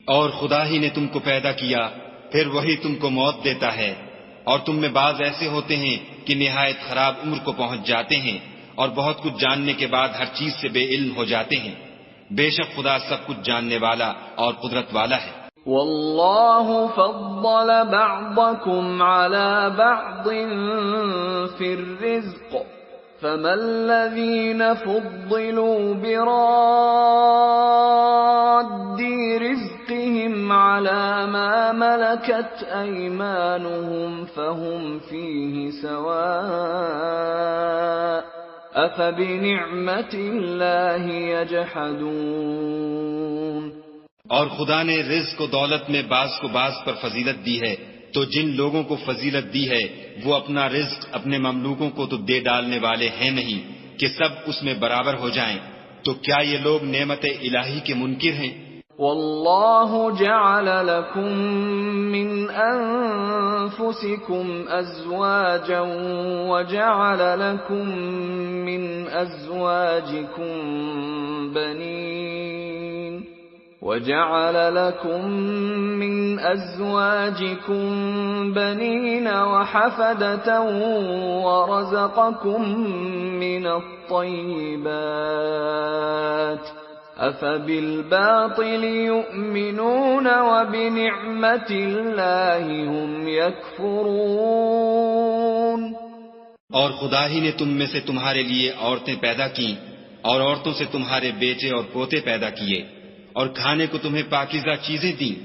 اور خدا ہی نے تم کو پیدا کیا، پھر وہی تم کو موت دیتا ہے، اور تم میں بعض ایسے ہوتے ہیں کہ نہایت خراب عمر کو پہنچ جاتے ہیں اور بہت کچھ جاننے کے بعد ہر چیز سے بے علم ہو جاتے ہیں، بے شک خدا سب کچھ جاننے والا اور قدرت والا ہے۔ واللہ فضل بعضکم علی بعض فی الرزق فما الذین فضلوا براد رزقهم علی ما ملکت ایمانهم فهم فیہ سواء افبنعمت اللہ یجحدون۔ اور خدا نے رزق و دولت میں بعض کو بعض پر فضیلت دی ہے، تو جن لوگوں کو فضیلت دی ہے وہ اپنا رزق اپنے مملوکوں کو تو دے ڈالنے والے ہیں نہیں کہ سب اس میں برابر ہو جائیں، تو کیا یہ لوگ نعمت الہی کے منکر ہیں؟ والله جعل لكم من أنفسكم أزواجا وجعل لكم من أزواجكم بنين وحفدة ورزقكم من الطيبات أفبالباطل يؤمنون وبنعمة الله هم يكفرون۔ اور خدا ہی نے تم میں سے تمہارے لیے عورتیں پیدا کی اور عورتوں سے تمہارے بیٹے اور پوتے پیدا کیے اور کھانے کو تمہیں پاکیزہ چیزیں دیں،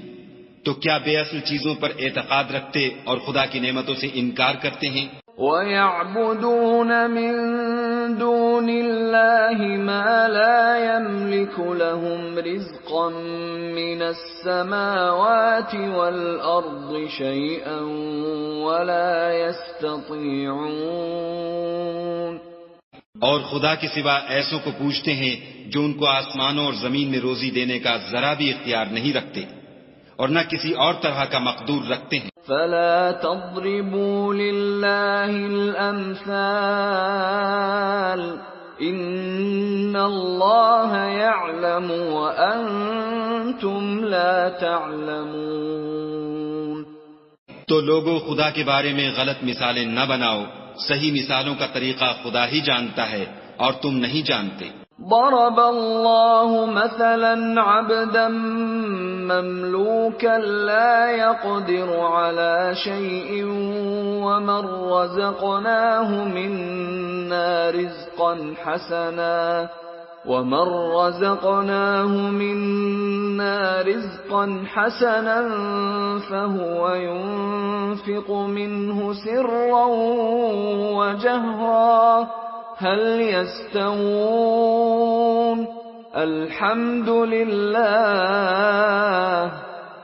تو کیا بے اصل چیزوں پر اعتقاد رکھتے اور خدا کی نعمتوں سے انکار کرتے ہیں؟ وَيَعْبُدُونَ مِن دُونِ اللَّهِ مَا لَا يَمْلِكُ لَهُمْ رِزْقًا مِّنَ السَّمَاوَاتِ وَالْأَرْضِ شَيْئًا وَلَا يَسْتَطِيعُونَ۔ اور خدا کے سوا ایسوں کو پوچھتے ہیں جو ان کو آسمانوں اور زمین میں روزی دینے کا ذرا بھی اختیار نہیں رکھتے اور نہ کسی اور طرح کا مقدور رکھتے ہیں۔ فلا تضربوا لله الأمثال إن الله يعلم وأنتم لا تعلمون۔ تو لوگوں خدا کے بارے میں غلط مثالیں نہ بناؤ، صحیح مثالوں کا طریقہ خدا ہی جانتا ہے اور تم نہیں جانتے۔ ضرب الله مثلا عبدا مملوكا لا يقدر على شيء ومن رزقناه منا رزقا حسنا فهو ينفق منه سرا وجهرا هل يستوون الحمد لله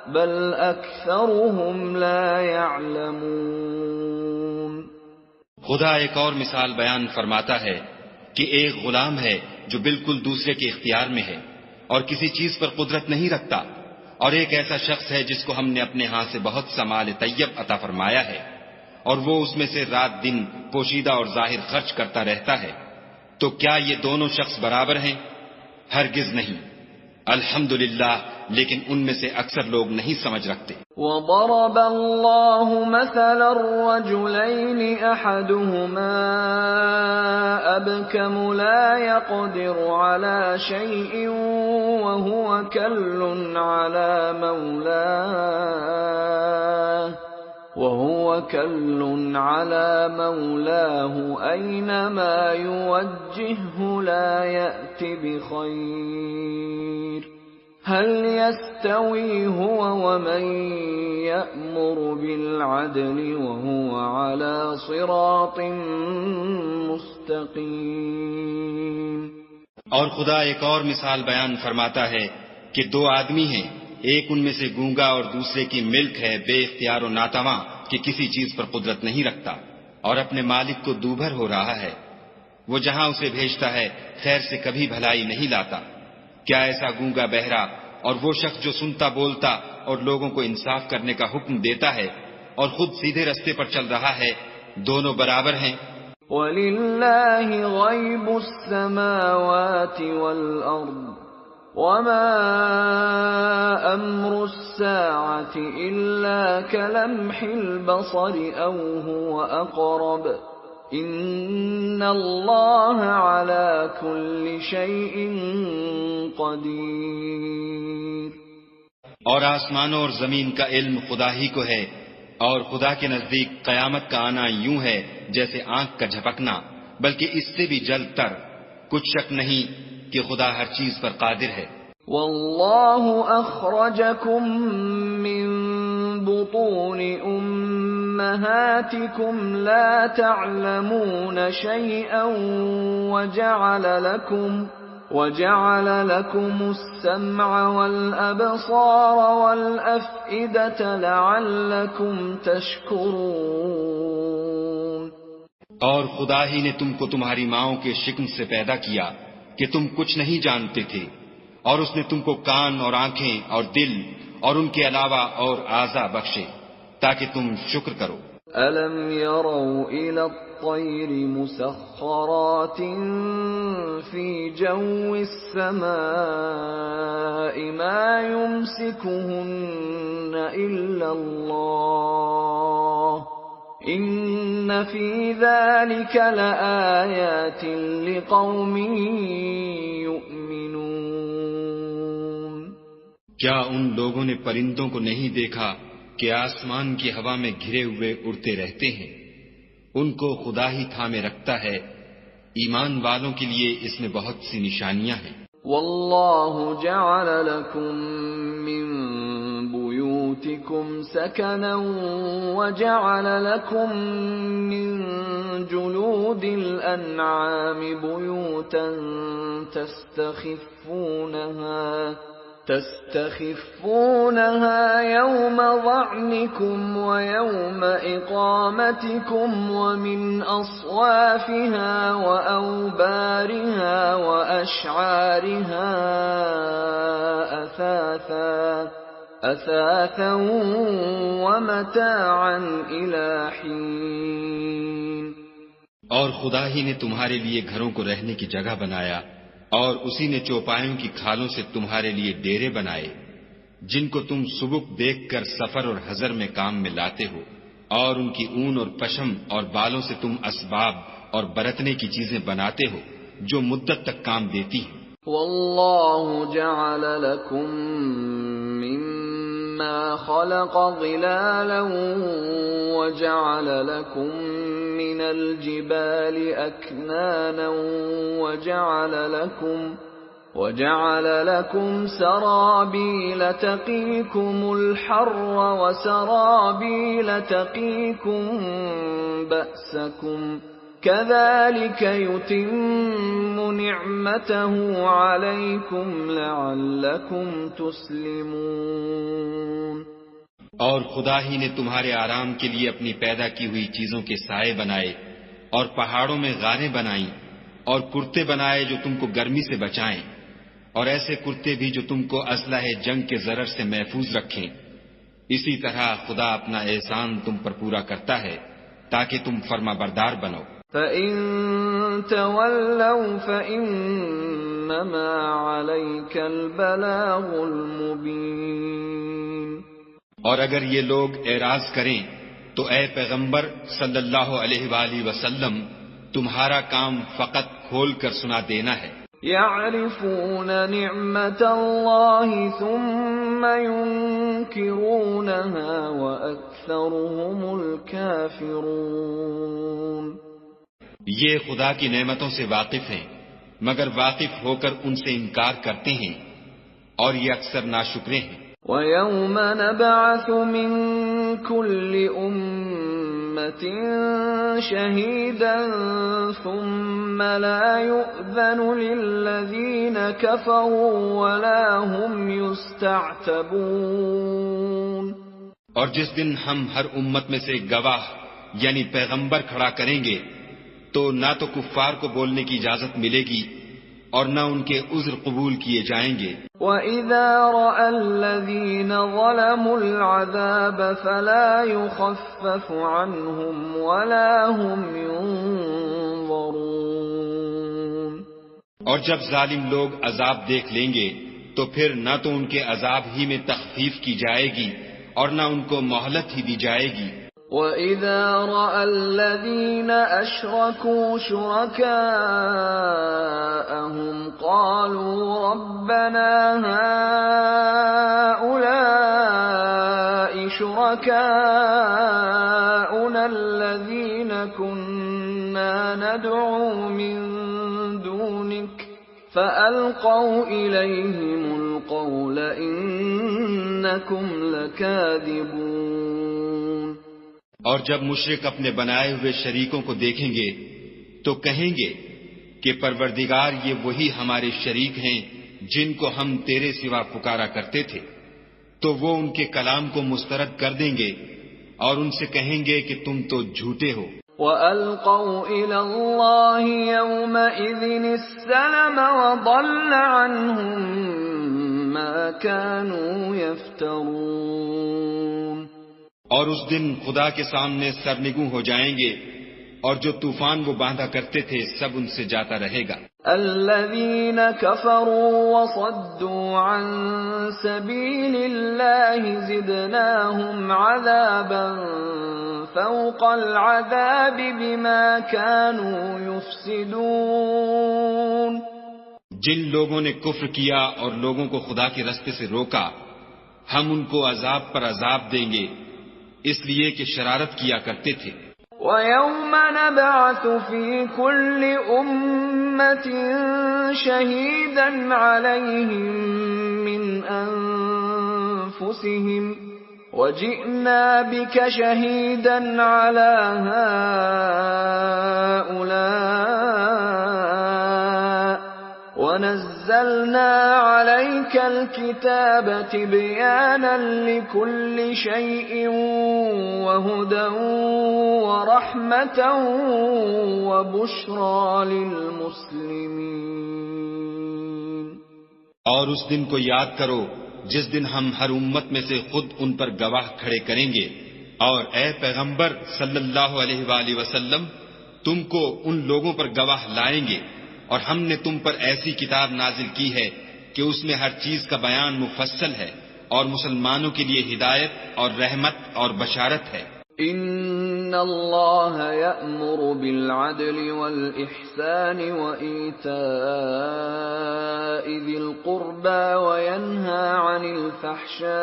بل اکثرهم لا يعلمون۔ خدا ایک اور مثال بیان فرماتا ہے کہ ایک غلام ہے جو بالکل دوسرے کے اختیار میں ہے اور کسی چیز پر قدرت نہیں رکھتا، اور ایک ایسا شخص ہے جس کو ہم نے اپنے ہاں سے بہت سا مال طیب عطا فرمایا ہے اور وہ اس میں سے رات دن پوشیدہ اور ظاہر خرچ کرتا رہتا ہے، تو کیا یہ دونوں شخص برابر ہیں؟ ہرگز نہیں۔ الحمدللہ، لیکن ان میں سے اکثر لوگ نہیں سمجھ رکھتے۔ وضرب الله مثلا الرجلين أحدهما أبكم لا يقدر على شيء وهو كل على مولاه أينما يوجهه لا يأت بخير هل يستوي هو ومن يأمر بالعدل وهو على صراط مستقيم۔ اور خدا ایک اور مثال بیان فرماتا ہے کہ دو آدمی ہیں، ایک ان میں سے گونگا اور دوسرے کی ملک ہے بے اختیار و ناتواں کہ کسی چیز پر قدرت نہیں رکھتا اور اپنے مالک کو دوبھر ہو رہا ہے، وہ جہاں اسے بھیجتا ہے خیر سے کبھی بھلائی نہیں لاتا۔ کیا ایسا گونگا بہرا اور وہ شخص جو سنتا بولتا اور لوگوں کو انصاف کرنے کا حکم دیتا ہے اور خود سیدھے رستے پر چل رہا ہے، دونوں برابر ہیں؟ وَلِلَّهِ غَيْبُ السَّمَاوَاتِ وَالْأَرْضِ وَمَا أَمْرُ السَّاعَةِ إِلَّا كَلَمْحِ الْبَصَرِ أَوْ هُوَ أَقْرَبُ إِنَّ اللَّهَ عَلَى كُلِّ شَيْءٍ قَدِيرٌ۔ اور آسمانوں اور زمین کا علم خدا ہی کو ہے، اور خدا کے نزدیک قیامت کا آنا یوں ہے جیسے آنکھ کا جھپکنا، بلکہ اس سے بھی جلد تر۔ کچھ شک نہیں کہ خدا ہر چیز پر قادر ہے۔ واللہ اخرجکم من بطون امہاتکم لا تعلمون شیئا وجعل لكم السمع والابصار والافئدة لعلکم تشکرون۔ اور خدا ہی نے تم کو تمہاری ماؤں کے شکم سے پیدا کیا کہ تم کچھ نہیں جانتے تھے، اور اس نے تم کو کان اور آنکھیں اور دل اور ان کے علاوہ اور اعضاء بخشے تاکہ تم شکر کرو۔ أَلَمْ يَرَوْا إِلَى الطَّيْرِ مُسَخَّرَاتٍ فِي جَوِّ السَّمَاءِ مَا يُمْسِكُهُنَّ إِلَّا اللَّهُ إِنَّ فِي ذَلِكَ لَآيَاتٍ لِقَوْمٍ يُؤْمِنُونَ۔ کیا ان لوگوں نے پرندوں کو نہیں دیکھا کہ آسمان کی ہوا میں گھرے ہوئے اڑتے رہتے ہیں؟ ان کو خدا ہی تھامے رکھتا ہے، ایمان والوں کے لیے اس میں بہت سی نشانیاں ہیں۔ وَاللَّهُ جَعَلَ لَكُم مِّن بُيُوتِكُمْ سَكَنًا وَجَعَلَ لَكُم مِّن جُلُودِ الْأَنْعَامِ بُيُوتًا تستخفونها يوم ظعنكم ويوم إقامتكم ومن أصوافها وأوبارها وأشعارها أثاثا ومتاعا إلى حين۔ اور خدا ہی نے تمہارے لیے گھروں کو رہنے کی جگہ بنایا، اور اسی نے چوپایوں کی کھالوں سے تمہارے لیے ڈیرے بنائے جن کو تم سبک دیکھ کر سفر اور حضر میں کام میں لاتے ہو، اور ان کی اون اور پشم اور بالوں سے تم اسباب اور برتنے کی چیزیں بناتے ہو جو مدت تک کام دیتی ہیں۔ واللہ جعل لکم مما خلق ظلالا وجعل لكم من الجبال أكنانا وجعل لكم سرابيل تقيكم الحر وسرابيل تقيكم بأسكم كذلك يتم نعمته عليكم لعلكم تسلمون۔ اور خدا ہی نے تمہارے آرام کے لیے اپنی پیدا کی ہوئی چیزوں کے سائے بنائے، اور پہاڑوں میں غاریں بنائیں، اور کرتے بنائے جو تم کو گرمی سے بچائیں، اور ایسے کرتے بھی جو تم کو اسلحہ جنگ کے ضرر سے محفوظ رکھیں۔ اسی طرح خدا اپنا احسان تم پر پورا کرتا ہے تاکہ تم فرما بردار بنو۔ فَإِن تَوَلَّوْا فَإِنَّمَا عَلَيْكَ الْبَلَاغُ الْمُبِينُ۔ اور اگر یہ لوگ اعراض کریں تو اے پیغمبر صلی اللہ علیہ وآلہ وسلم، تمہارا کام فقط کھول کر سنا دینا ہے۔ يَعْرِفُونَ نِعْمَةَ اللَّهِ ثُمَّ يُنْكِرُونَهَا وَأَكْثَرُهُمُ الْكَافِرُونَ۔ یہ خدا کی نعمتوں سے واقف ہیں مگر واقف ہو کر ان سے انکار کرتے ہیں، اور یہ اکثر ناشکرے ہیں۔ وَيَوْمَ نَبْعَثُ مِن كُلِّ أُمَّةٍ شَهِيدًا ثُمَّ لَا يُؤْذَنُ لِلَّذِينَ كَفَرُوا وَلَا هُمْ يُسْتَعْتَبُونَ۔ اور جس دن ہم ہر امت میں سے ایک گواہ یعنی پیغمبر کھڑا کریں گے تو نہ تو کفار کو بولنے کی اجازت ملے گی اور نہ ان کے عذر قبول کیے جائیں گے۔ وَإِذَا رَأَى الَّذِينَ ظَلَمُوا الْعَذَابَ فَلَا يُخَفَّفُ عَنْهُمْ وَلَا هُمْ يُنظَرُونَ۔ اور جب ظالم لوگ عذاب دیکھ لیں گے تو پھر نہ تو ان کے عذاب ہی میں تخفیف کی جائے گی اور نہ ان کو مہلت ہی دی جائے گی۔ وَإِذَا رَأَى الَّذِينَ أَشْرَكُوا شُرَكَاءَهُمْ قَالُوا رَبَّنَا هَؤُلَاءِ شُرَكَاؤُنَا الَّذِينَ كُنَّا نَدْعُو مِن دُونِكَ فَأَلْقَوْا إِلَيْهِمُ الْقَوْلَ إِنَّكُمْ لَكَاذِبُونَ۔ اور جب مشرک اپنے بنائے ہوئے شریکوں کو دیکھیں گے تو کہیں گے کہ پروردگار یہ وہی ہمارے شریک ہیں جن کو ہم تیرے سوا پکارا کرتے تھے، تو وہ ان کے کلام کو مسترد کر دیں گے اور ان سے کہیں گے کہ تم تو جھوٹے ہو۔ وَأَلْقَوْا إِلَى اللَّهِ يَوْمَئِذٍ السَّلَمَ وَضَلَّ عَنْهُمْ مَا كَانُوا يَفْتَرُونَ۔ اور اس دن خدا کے سامنے سرنگوں ہو جائیں گے، اور جو طوفان وہ باندھا کرتے تھے سب ان سے جاتا رہے گا۔ الذين كفروا وصدوا عن سبيل الله زدناهم عذابا فوق العذاب بما كانوا يفسدون۔ جن لوگوں نے کفر کیا اور لوگوں کو خدا کے رستے سے روکا، ہم ان کو عذاب پر عذاب دیں گے اس لیے کہ شرارت کیا کرتے تھے۔ وَيَوْمَ نَبْعَثُ فِي كُلِّ أُمَّةٍ شَهِيدًا عَلَيْهِمْ مِنْ أَنفُسِهِمْ وَجِئْنَا بِكَ شَهِيدًا عَلَى هَؤُلَاءِ وَنَزَّلْنَا عَلَيْكَ الْكِتَابَ تِبْيَانًا لِكُلِّ شَيْءٍ وَهُدًى وَرَحْمَةً وَبُشْرَى لِلْمُسْلِمِينَ۔ اور اس دن کو یاد کرو جس دن ہم ہر امت میں سے خود ان پر گواہ کھڑے کریں گے، اور اے پیغمبر صلی اللہ علیہ وآلہ وسلم، تم کو ان لوگوں پر گواہ لائیں گے، اور ہم نے تم پر ایسی کتاب نازل کی ہے کہ اس میں ہر چیز کا بیان مفصل ہے، اور مسلمانوں کے لیے ہدایت اور رحمت اور بشارت ہے۔ ان اللہ یأمر بالعدل والإحسان وإیتاء ذی القربى وینہى عن الفحشاء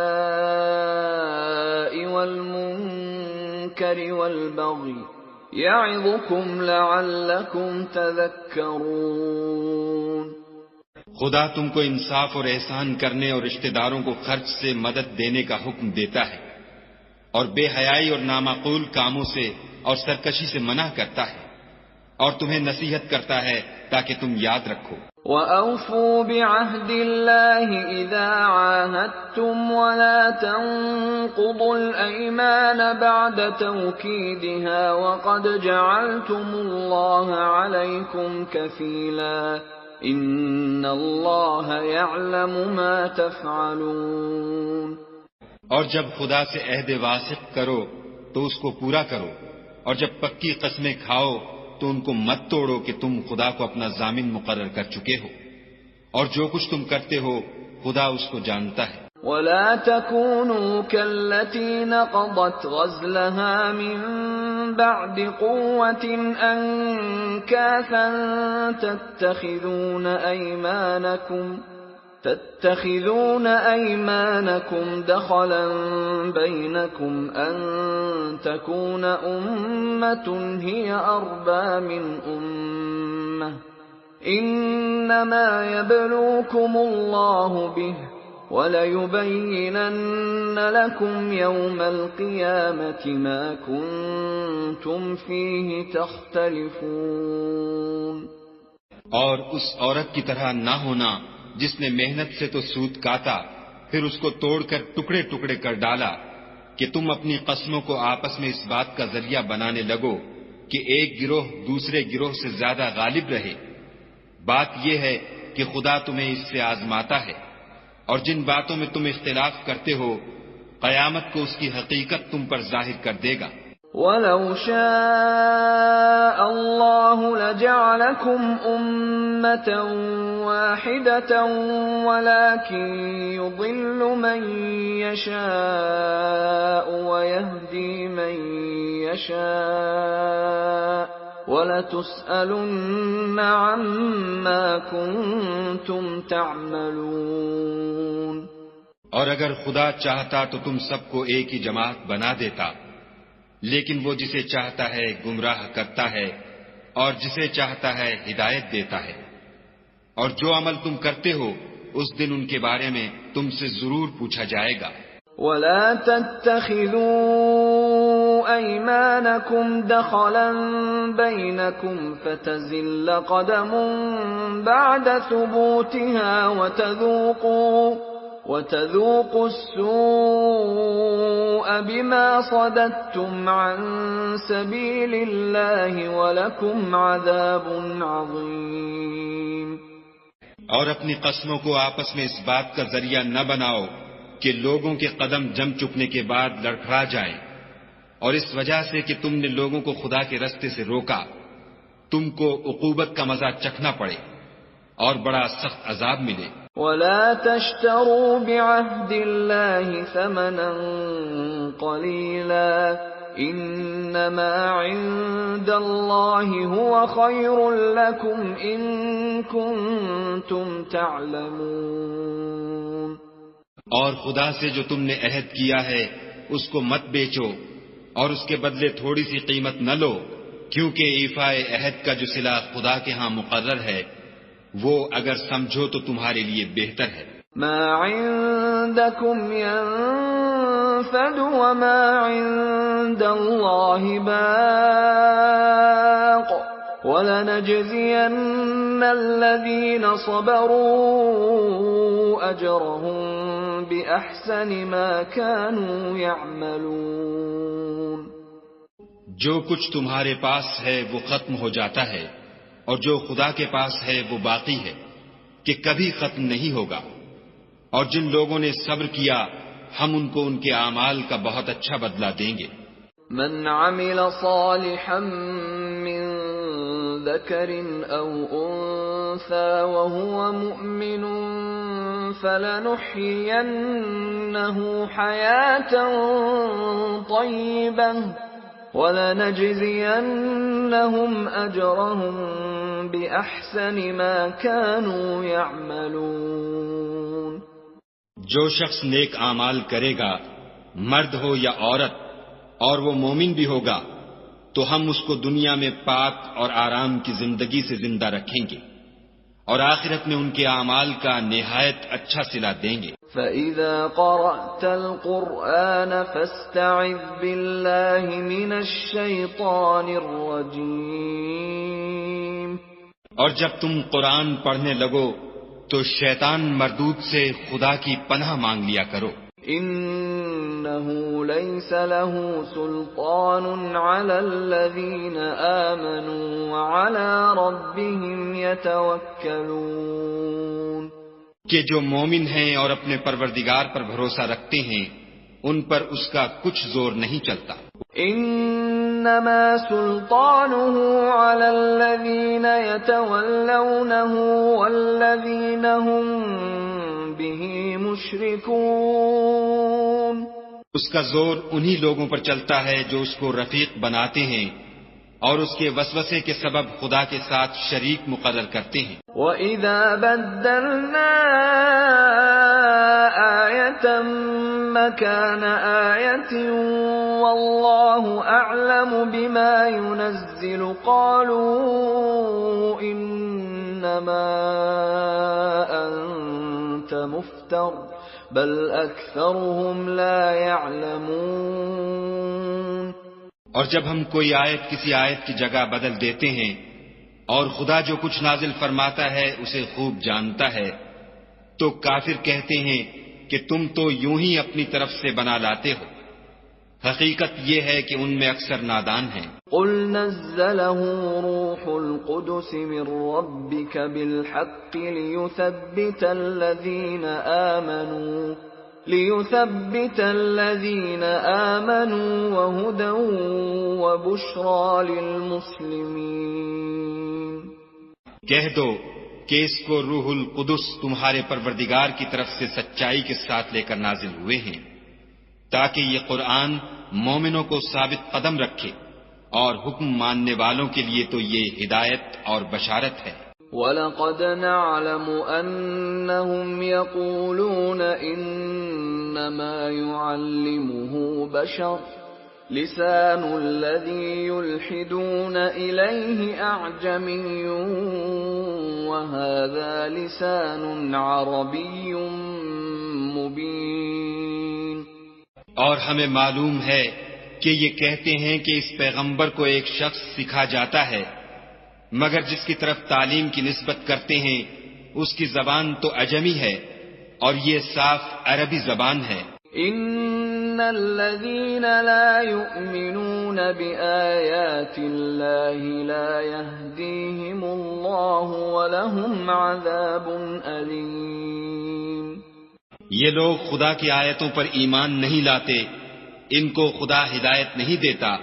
والمنکر والبغی یعظکم لعلکم تذکرون۔ خدا تم کو انصاف اور احسان کرنے اور رشتہ داروں کو خرچ سے مدد دینے کا حکم دیتا ہے، اور بے حیائی اور نامعقول کاموں سے اور سرکشی سے منع کرتا ہے، اور تمہیں نصیحت کرتا ہے تاکہ تم یاد رکھو۔ وَأَوْفُوا بِعَهْدِ اللَّهِ إِذَا عَاهَدتُّمْ وَلَا تَنقُضُوا الْأَيْمَانَ بَعْدَ تَوْكِيدِهَا وَقَدْ جَعَلْتُمُ اللَّهَ عَلَيْكُمْ كَفِيلًا إِنَّ اللَّهَ يَعْلَمُ مَا تَفْعَلُونَ۔ اور جب خدا سے عہد واثق کرو تو اس کو پورا کرو، اور جب پکی قسمیں کھاؤ تو ان کو مت توڑو کہ تم خدا کو اپنا ضامن مقرر کر چکے ہو، اور جو کچھ تم کرتے ہو خدا اس کو جانتا ہے۔ وَلَا تَكُونُوا كَالَّتِي نَقَضَتْ غَزْلَهَا مِن بَعْدِ قُوَّةٍ أَنكَاثًا تَتَّخِذُونَ أَيْمَانَكُمْ دَخَلًا بَيْنَكُمْ أَن تَكُونَ أُمَّةٌ هِيَ أَرْبَى مِنْ أُمَّةٍ إِنَّمَا يَبْلُوكُمُ اللَّهُ بِهِ وَلَيُبَيِّنَنَّ لَكُمْ يَوْمَ الْقِيَامَةِ مَا كُنتُمْ فِيهِ تَخْتَلِفُونَ۔ اور اس عورت کی طرح نہ ہونا جس نے محنت سے تو سود کاتا، پھر اس کو توڑ کر ٹکڑے ٹکڑے کر ڈالا، کہ تم اپنی قسموں کو آپس میں اس بات کا ذریعہ بنانے لگو کہ ایک گروہ دوسرے گروہ سے زیادہ غالب رہے۔ بات یہ ہے کہ خدا تمہیں اس سے آزماتا ہے، اور جن باتوں میں تم اختلاف کرتے ہو قیامت کو اس کی حقیقت تم پر ظاہر کر دے گا۔ وَلَوْ شَاءَ اللَّهُ لَجَعَلَكُمْ أُمَّةً وَاحِدَةً وَلَكِنْ يُضِلُّ مَن يَشَاءُ وَيَهْدِي مَن يَشَاءُ وَلَتُسْأَلُنَّ عَمَّا كُنتُمْ تَعْمَلُونَ۔ اور اگر خدا چاہتا تو تم سب کو ایک ہی جماعت بنا دیتا، لیکن وہ جسے چاہتا ہے گمراہ کرتا ہے اور جسے چاہتا ہے ہدایت دیتا ہے، اور جو عمل تم کرتے ہو اس دن ان کے بارے میں تم سے ضرور پوچھا جائے گا۔ وَلَا تَتَّخِذُوا أَيْمَانَكُمْ دَخَلًا بَيْنَكُمْ فَتَزِلَّ قَدَمٌ بَعْدَ ثُبُوتِهَا وَتَذُوقُوا السُّوءَ بِمَا صَدَدتُّمْ عَن سَبِيلِ اللَّهِ وَلَكُمْ عَذَابٌ عَظِيمٌ۔ اور اپنی قسموں کو آپس میں اس بات کا ذریعہ نہ بناؤ کہ لوگوں کے قدم جم چکنے کے بعد لڑکھڑا جائیں، اور اس وجہ سے کہ تم نے لوگوں کو خدا کے رستے سے روکا تم کو عقوبت کا مزہ چکھنا پڑے اور بڑا سخت عذاب ملے۔ وَلَا تَشْتَرُوا بِعَهْدِ اللَّهِ ثَمَنًا قَلِيلًا إِنَّمَا عِندَ اللَّهِ هُوَ خَيْرٌ لَكُمْ إِن كُنتُمْ تَعْلَمُونَ۔ اور خدا سے جو تم نے عہد کیا ہے اس کو مت بیچو اور اس کے بدلے تھوڑی سی قیمت نہ لو، کیونکہ ایفائے عہد کا جو صلہ خدا کے ہاں مقرر ہے وہ اگر سمجھو تو تمہارے لیے بہتر ہے۔ ما عندكم ينفد وما عند الله باق ولنجزين الذين صبروا أجرهم بأحسن ما كانوا يعملون۔ جو کچھ تمہارے پاس ہے وہ ختم ہو جاتا ہے، اور جو خدا کے پاس ہے وہ باقی ہے کہ کبھی ختم نہیں ہوگا، اور جن لوگوں نے صبر کیا ہم ان کو ان کے اعمال کا بہت اچھا بدلہ دیں گے۔ من عمل صالحا من ذكر أو أنثى وهو مؤمن فلنحيينه حياة طيبة وَلَنَجْزِيَنَّهُمْ أَجْرَهُمْ بِأَحْسَنِ مَا كَانُوا يَعْمَلُونَ۔ جو شخص نیک اعمال کرے گا، مرد ہو یا عورت، اور وہ مومن بھی ہوگا تو ہم اس کو دنیا میں پاک اور آرام کی زندگی سے زندہ رکھیں گے، اور آخرت میں ان کے اعمال کا نہایت اچھا صلہ دیں گے۔ فَإِذَا قَرَأْتَ الْقُرْآنَ فَاسْتَعِذْ بِاللَّهِ مِنَ الشَّيْطَانِ الرَّجِيمِ۔ اور جب تم قرآن پڑھنے لگو تو شیطان مردود سے خدا کی پناہ مانگ لیا کرو۔ إِنَّهُ لَيْسَ لَهُ سُلْطَانٌ عَلَى الَّذِينَ آمَنُوا وَعَلَى رَبِّهِمْ يَتَوَكَّلُونَ۔ کہ جو مومن ہیں اور اپنے پروردگار پر بھروسہ رکھتے ہیں ان پر اس کا کچھ زور نہیں چلتا۔ انما سلطانه على الذين يتولونه والذين هم به مشركون۔ اس کا زور انہی لوگوں پر چلتا ہے جو اس کو رفیق بناتے ہیں اور اس کے وسوسے کے سبب خدا کے ساتھ شریک مقرر کرتے ہیں۔ وَإِذَا بَدَّلْنَا آيَةً مَكَانَ آيَةٍ وَاللَّهُ أَعْلَمُ بِمَا يُنَزِّلُ قَالُوا إِنَّمَا أَنْتَ مُفْتَرٍ بَلْ أَكْثَرُهُمْ لَا يَعْلَمُونَ۔ اور جب ہم کوئی آیت کسی آیت کی جگہ بدل دیتے ہیں اور خدا جو کچھ نازل فرماتا ہے اسے خوب جانتا ہے تو کافر کہتے ہیں کہ تم تو یوں ہی اپنی طرف سے بنا لاتے ہو، حقیقت یہ ہے کہ ان میں اکثر نادان ہیں۔ قُلْ نَزَّلَهُ رُوحُ الْقُدُسِ مِنْ رَبِّكَ بِالْحَقِّ لِيُثَبِّتَ الَّذِينَ آمَنُوا وَهُدًى وَبُشْرَى لِلْمُسْلِمِينَ۔ کہہ دو کہ اس کو روح القدس تمہارے پروردگار کی طرف سے سچائی کے ساتھ لے کر نازل ہوئے ہیں تاکہ یہ قرآن مومنوں کو ثابت قدم رکھے، اور حکم ماننے والوں کے لیے تو یہ ہدایت اور بشارت ہے۔ وَلَقَدْ نَعْلَمُ أَنَّهُمْ يَقُولُونَ إِنَّمَا يُعَلِّمُهُ بَشَرٌ لِسَانُ الَّذِي يُلْحِدُونَ إِلَيْهِ أَعْجَمِيٌّ وَهَذَا لِسَانٌ عَرَبِيٌّ مُبِينٌ۔ اور ہمیں معلوم ہے کہ یہ کہتے ہیں کہ اس پیغمبر کو ایک شخص سکھا جاتا ہے، مگر جس کی طرف تعلیم کی نسبت کرتے ہیں اس کی زبان تو عجمی ہے اور یہ صاف عربی زبان ہے۔ ان الذين لا يؤمنون بآيات الله لا يهديهم الله ولهم عذاب أليم۔ یہ لوگ خدا کی آیتوں پر ایمان نہیں لاتے، ان کو خدا ہدایت نہیں دیتا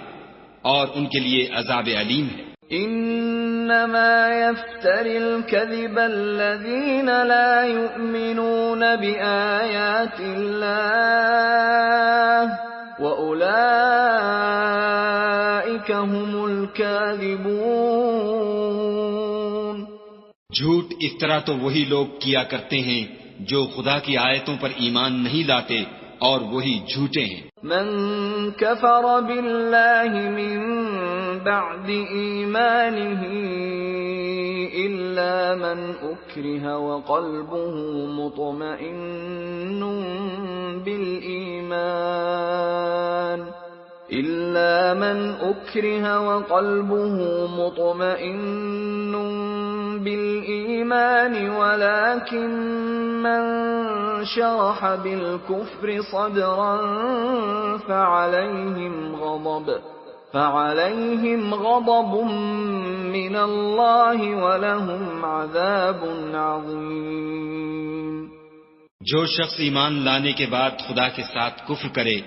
اور ان کے لیے عذاب علیم ہے۔ انما يفتري الكذب الذين لا يؤمنون بآيات الله وأولئك هم الكاذبون۔ جھوٹ افطرا تو وہی لوگ کیا کرتے ہیں جو خدا کی آیتوں پر ایمان نہیں لاتے اور وہی جھوٹے ہیں۔ من كفر بالله من بعد إيمانه إلا من أكره وقلبه مطمئن بالإيمان ولكن من شرح بالكفر صدرا فعليهم غضب من الله ولهم عذاب عظيم۔ جو شخص ایمان لانے کے بعد خدا کے ساتھ کفر کرے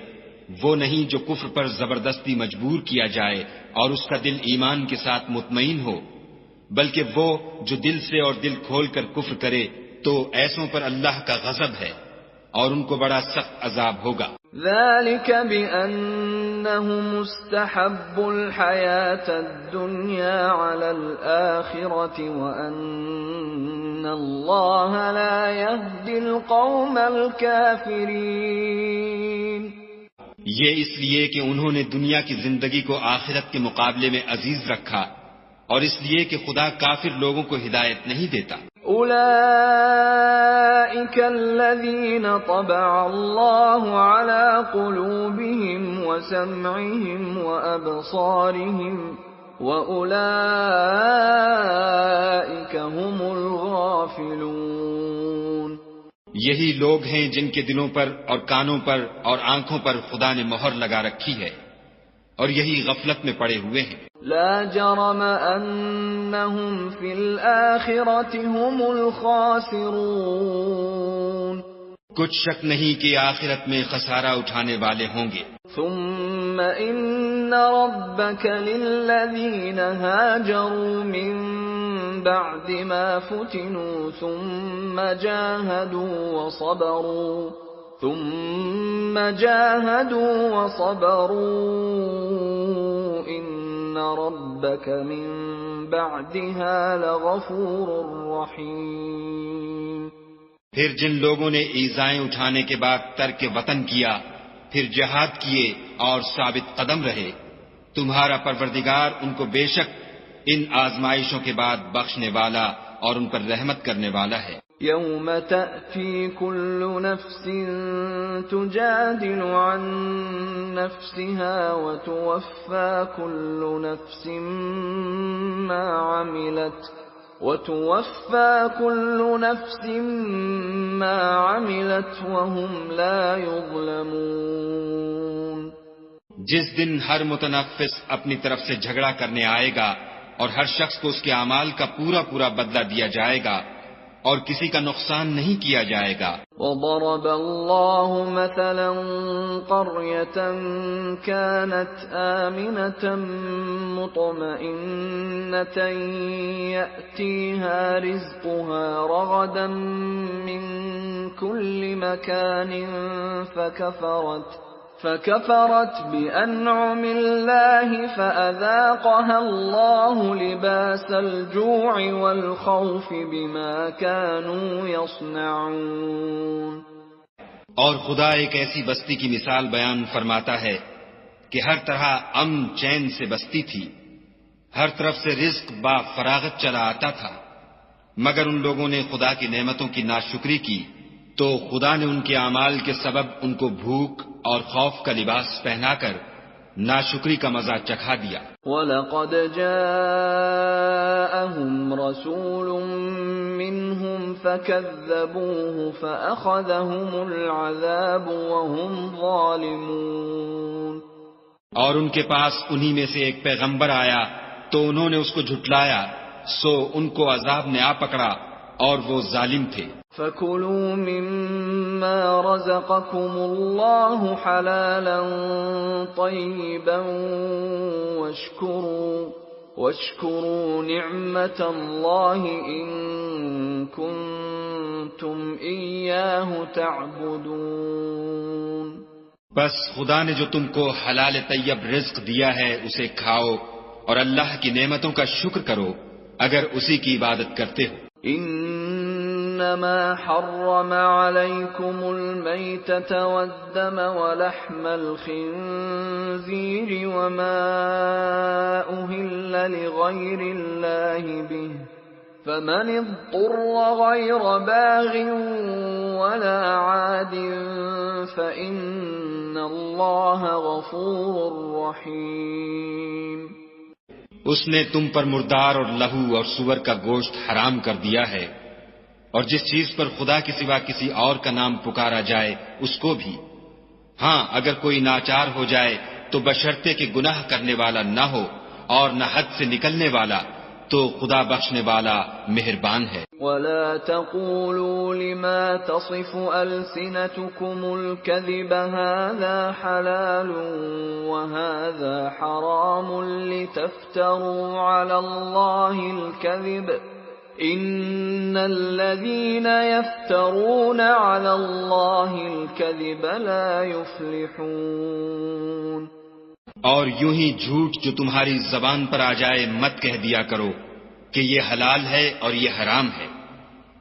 وہ نہیں جو کفر پر زبردستی مجبور کیا جائے اور اس کا دل ایمان کے ساتھ مطمئن ہو، بلکہ وہ جو دل سے اور دل کھول کر کفر کرے تو ایسوں پر اللہ کا غضب ہے اور ان کو بڑا سخت عذاب ہوگا۔ ذلك بأنهم استحبوا الحياة الدنيا على الآخرة وأن الله لا يهدي القوم الكافرين۔ یہ اس لیے کہ انہوں نے دنیا کی زندگی کو آخرت کے مقابلے میں عزیز رکھا اور اس لیے کہ خدا کافر لوگوں کو ہدایت نہیں دیتا۔ اولئک الذین طبع اللہ علی قلوبہم وسمعہم وابصارہم واولئک هم الغافلون۔ یہی لوگ ہیں جن کے دلوں پر اور کانوں پر اور آنکھوں پر خدا نے مہر لگا رکھی ہے اور یہی غفلت میں پڑے ہوئے ہیں۔ لا جرم انہم فی الآخرۃ هم الخاسرون۔ کچھ شک نہیں کہ آخرت میں خسارہ اٹھانے والے ہوں گے۔ ثم ان ربک للذین هاجروا من بعد ما فتنوا ثم جاهدوا وصبروا ان ربك من بعدها لغفور رحیم۔ پھر جن لوگوں نے ایذائیں اٹھانے کے بعد ترک وطن کیا، پھر جہاد کیے اور ثابت قدم رہے، تمہارا پروردگار ان کو بے شک ان آزمائشوں کے بعد بخشنے والا اور ان پر رحمت کرنے والا ہے۔ یوم تأتی کل نفس تجادل عن نفسها وتوفى كل نفس ما عملت وهم لا يظلمون۔ جس دن ہر متنفس اپنی طرف سے جھگڑا کرنے آئے گا اور ہر شخص کو اس کے اعمال کا پورا پورا بدلہ دیا جائے گا اور کسی کا نقصان نہیں کیا جائے گا۔ وضرب اللہ مثلا قرية كانت آمنة مطمئنة يأتيها رزقها رغدا من كل مكان فكفرت بأنعم الله فأذاقها الله لباس الجوع والخوف بما كانوا يصنعون۔ اور خدا ایک ایسی بستی کی مثال بیان فرماتا ہے کہ ہر طرح امن چین سے بستی تھی، ہر طرف سے رزق با فراغت چلا آتا تھا، مگر ان لوگوں نے خدا کی نعمتوں کی ناشکری کی تو خدا نے ان کے اعمال کے سبب ان کو بھوک اور خوف کا لباس پہنا کر ناشکری کا مزہ چکھا دیا۔ وَلَقَدْ جَاءَهُمْ رَسُولٌ مِّنْهُمْ فَكَذَّبُوهُ فَأَخَذَهُمُ الْعَذَابُ وَهُمْ ظَالِمُونَ۔ اور ان کے پاس انہی میں سے ایک پیغمبر آیا تو انہوں نے اس کو جھٹلایا، سو ان کو عذاب نے آ پکڑا اور وہ ظالم تھے۔ فَكُلُوا مِمَّا رَزَقَكُمُ اللَّهُ حَلَالًا طَيِّبًا وَاشْكُرُوا نِعْمَةَ اللَّهِ إِن كُنتُمْ إِيَّاهُ تَعْبُدُونَ۔ بس خدا نے جو تم کو حلال طیب رزق دیا ہے اسے کھاؤ اور اللہ کی نعمتوں کا شکر کرو اگر اسی کی عبادت کرتے ہو۔ انما حرم عليكم الميتة والدم ولحم الخنزير وما أهل لغير الله به فمن اضطر غير باغ ولا عاد فإن الله غفور رحيم۔ اس نے تم پر مردار اور لہو اور سور کا گوشت حرام کر دیا ہے، اور جس چیز پر خدا کے سوا کسی اور کا نام پکارا جائے اس کو بھی۔ ہاں اگر کوئی ناچار ہو جائے تو بشرطے کہ گناہ کرنے والا نہ ہو اور نہ حد سے نکلنے والا، تو خدا بخشنے والا مہربان ہے۔ وَلَا تَقُولُوا لِمَا تَصِفُ أَلْسِنَتُكُمُ الْكَذِبَ هَذَا حَلَالٌ وَهَذَا حَرَامٌ لِتَفْتَرُوا عَلَى اللَّهِ الْكَذِبَ إِنَّ الَّذِينَ يَفْتَرُونَ عَلَى اللَّهِ الْكَذِبَ لَا يُفْلِحُونَ۔ اور یوں ہی جھوٹ جو تمہاری زبان پر آ جائے مت کہہ دیا کرو کہ یہ حلال ہے اور یہ حرام ہے،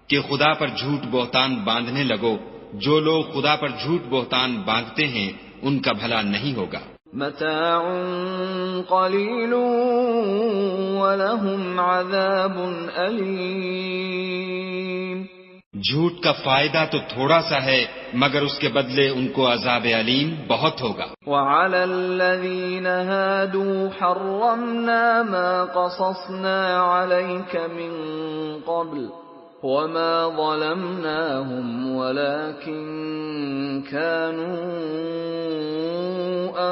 کہ خدا پر جھوٹ بہتان باندھنے لگو۔ جو لوگ خدا پر جھوٹ بہتان باندھتے ہیں ان کا بھلا نہیں ہوگا۔ متاع قلیل ولہم عذاب علیم۔ جھوٹ کا فائدہ تو تھوڑا سا ہے مگر اس کے بدلے ان کو عذاب علیم بہت ہوگا۔ وعلى الذين هادوا حرمنا ما قصصنا عليك من قبل وما ظلمناهم ولكن كانوا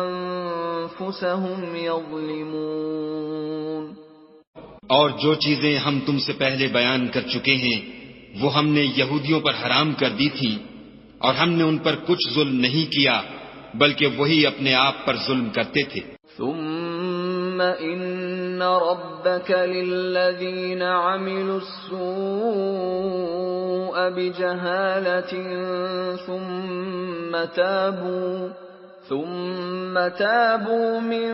أنفسهم يظلمون۔ اور جو چیزیں ہم تم سے پہلے بیان کر چکے ہیں وہ ہم نے یہودیوں پر حرام کر دی تھی، اور ہم نے ان پر کچھ ظلم نہیں کیا بلکہ وہی اپنے آپ پر ظلم کرتے تھے۔ ثم ان ربك للذين عملوا السوء بجهالة ثم تابوا من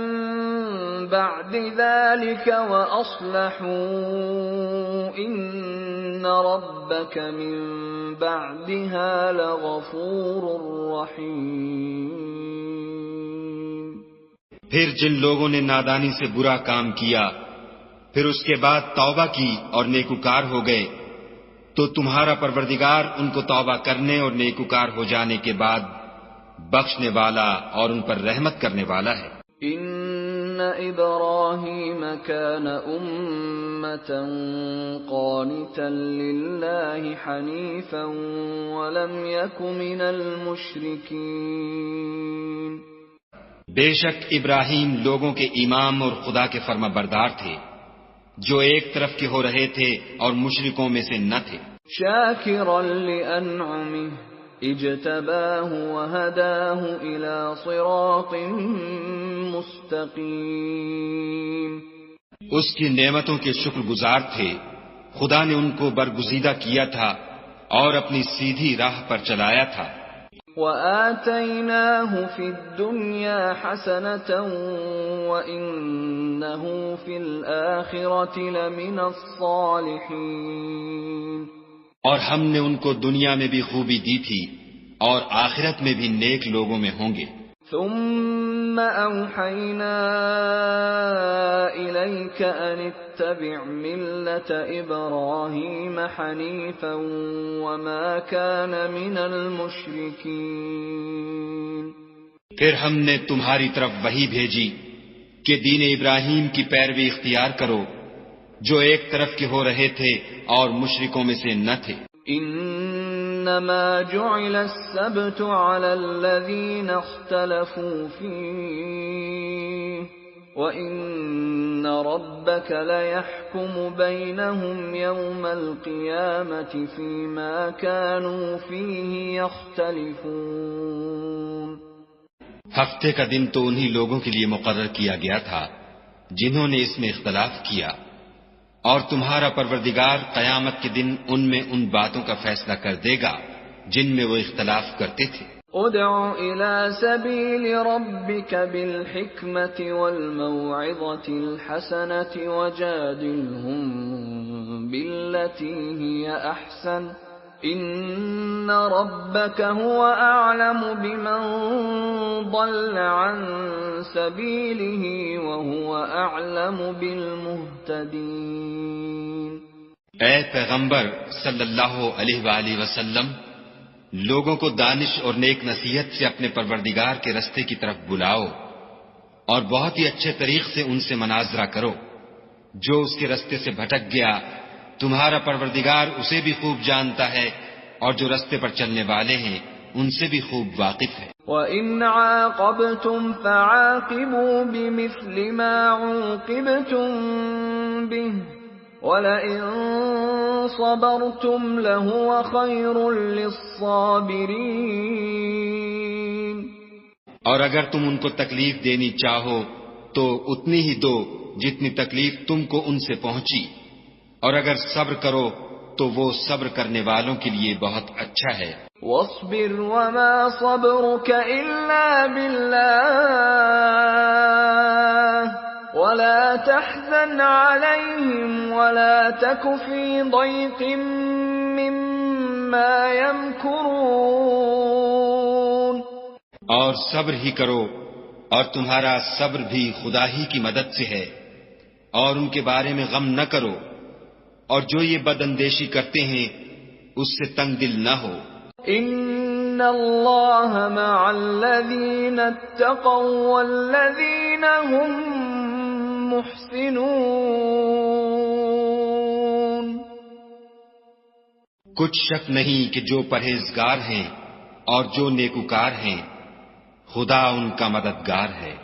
بعد ذلك وأصلحوا إن ربك من بعدها لغفور رحيم۔ پھر جن لوگوں نے نادانی سے برا کام کیا پھر اس کے بعد توبہ کی اور نیکوکار ہو گئے تو تمہارا پروردگار ان کو توبہ کرنے اور نیکوکار ہو جانے کے بعد بخشنے والا اور ان پر رحمت کرنے والا ہے۔ ان ابراہیم کان امة قانتا للہ حنیفا ولم یک من المشرکین۔ بے شک ابراہیم لوگوں کے امام اور خدا کے فرما بردار تھے جو ایک طرف کے ہو رہے تھے اور مشرکوں میں سے نہ تھے۔ شاکرا لانعمہ اجتباہ وہداہ الی صراط مستقیم۔ اس کی نعمتوں کے شکر گزار تھے، خدا نے ان کو برگزیدہ کیا تھا اور اپنی سیدھی راہ پر چلایا تھا۔ وَآتَيْنَاهُ فِي الدُّنْيَا حَسَنَةً وَإِنَّهُ فِي الْآخِرَةِ لَمِنَ الصَّالِحِينَ۔ اور ہم نے ان کو دنیا میں بھی خوبی دی تھی اور آخرت میں بھی نیک لوگوں میں ہوں گے۔ ثم اوحینا الیک ان اتبع ملة ابراہیم حنیفا وما کان من المشرکین۔ پھر ہم نے تمہاری طرف وحی بھیجی کہ دین ابراہیم کی پیروی اختیار کرو جو ایک طرف کے ہو رہے تھے اور مشرکوں میں سے نہ تھے۔ انما جعل السبت على الذين اختلفوا فيه وان ربك ليحكم بينهم يوم القيامة فيما كانوا فيه يختلفون۔ ہفتے کا دن تو انہی لوگوں کے لیے مقرر کیا گیا تھا جنہوں نے اس میں اختلاف کیا، اور تمہارا پروردگار قیامت کے دن ان میں ان باتوں کا فیصلہ کر دے گا جن میں وہ اختلاف کرتے تھے۔ ادع الى سبيل ربك بالحكمة والموعظة الحسنة وجادلهم بالتي هي احسن ان ربك هو اعلم بمن ضل عن سبيله وهو اعلم بالمهتدين۔ اے پیغمبر صلی اللہ علیہ وآلہ وسلم، لوگوں کو دانش اور نیک نصیحت سے اپنے پروردگار کے رستے کی طرف بلاؤ اور بہت ہی اچھے طریق سے ان سے مناظرہ کرو۔ جو اس کے رستے سے بھٹک گیا تمہارا پروردگار اسے بھی خوب جانتا ہے، اور جو رستے پر چلنے والے ہیں ان سے بھی خوب واقف ہے۔ وَإِنْ عَاقَبْتُمْ فَعَاقِبُوا بِمِثْلِ مَا عُوقِبْتُمْ بِهِ وَلَئِنْ صَبَرْتُمْ لَهُوَ خَيْرٌ لِلصَّابِرِينَ۔ اور اگر تم ان کو تکلیف دینی چاہو تو اتنی ہی دو جتنی تکلیف تم کو ان سے پہنچی، اور اگر صبر کرو تو وہ صبر کرنے والوں کے لیے بہت اچھا ہے۔ وَاصْبِرْ وَمَا صَبْرُكَ إِلَّا بِاللَّهِ وَلَا تَحْزَنْ عَلَيْهِمْ وَلَا تَكُ فِي ضَيْقٍ مِّمَّا يَمْكُرُونَ۔ اور صبر ہی کرو، اور تمہارا صبر بھی خدا ہی کی مدد سے ہے، اور ان کے بارے میں غم نہ کرو، اور جو یہ بد اندیشی کرتے ہیں اس سے تنگ دل نہ ہو۔ ان اللہ مع الذین اتقوا والذین هم محسنون۔ کچھ شک نہیں کہ جو پرہیزگار ہیں اور جو نیکوکار ہیں خدا ان کا مددگار ہے۔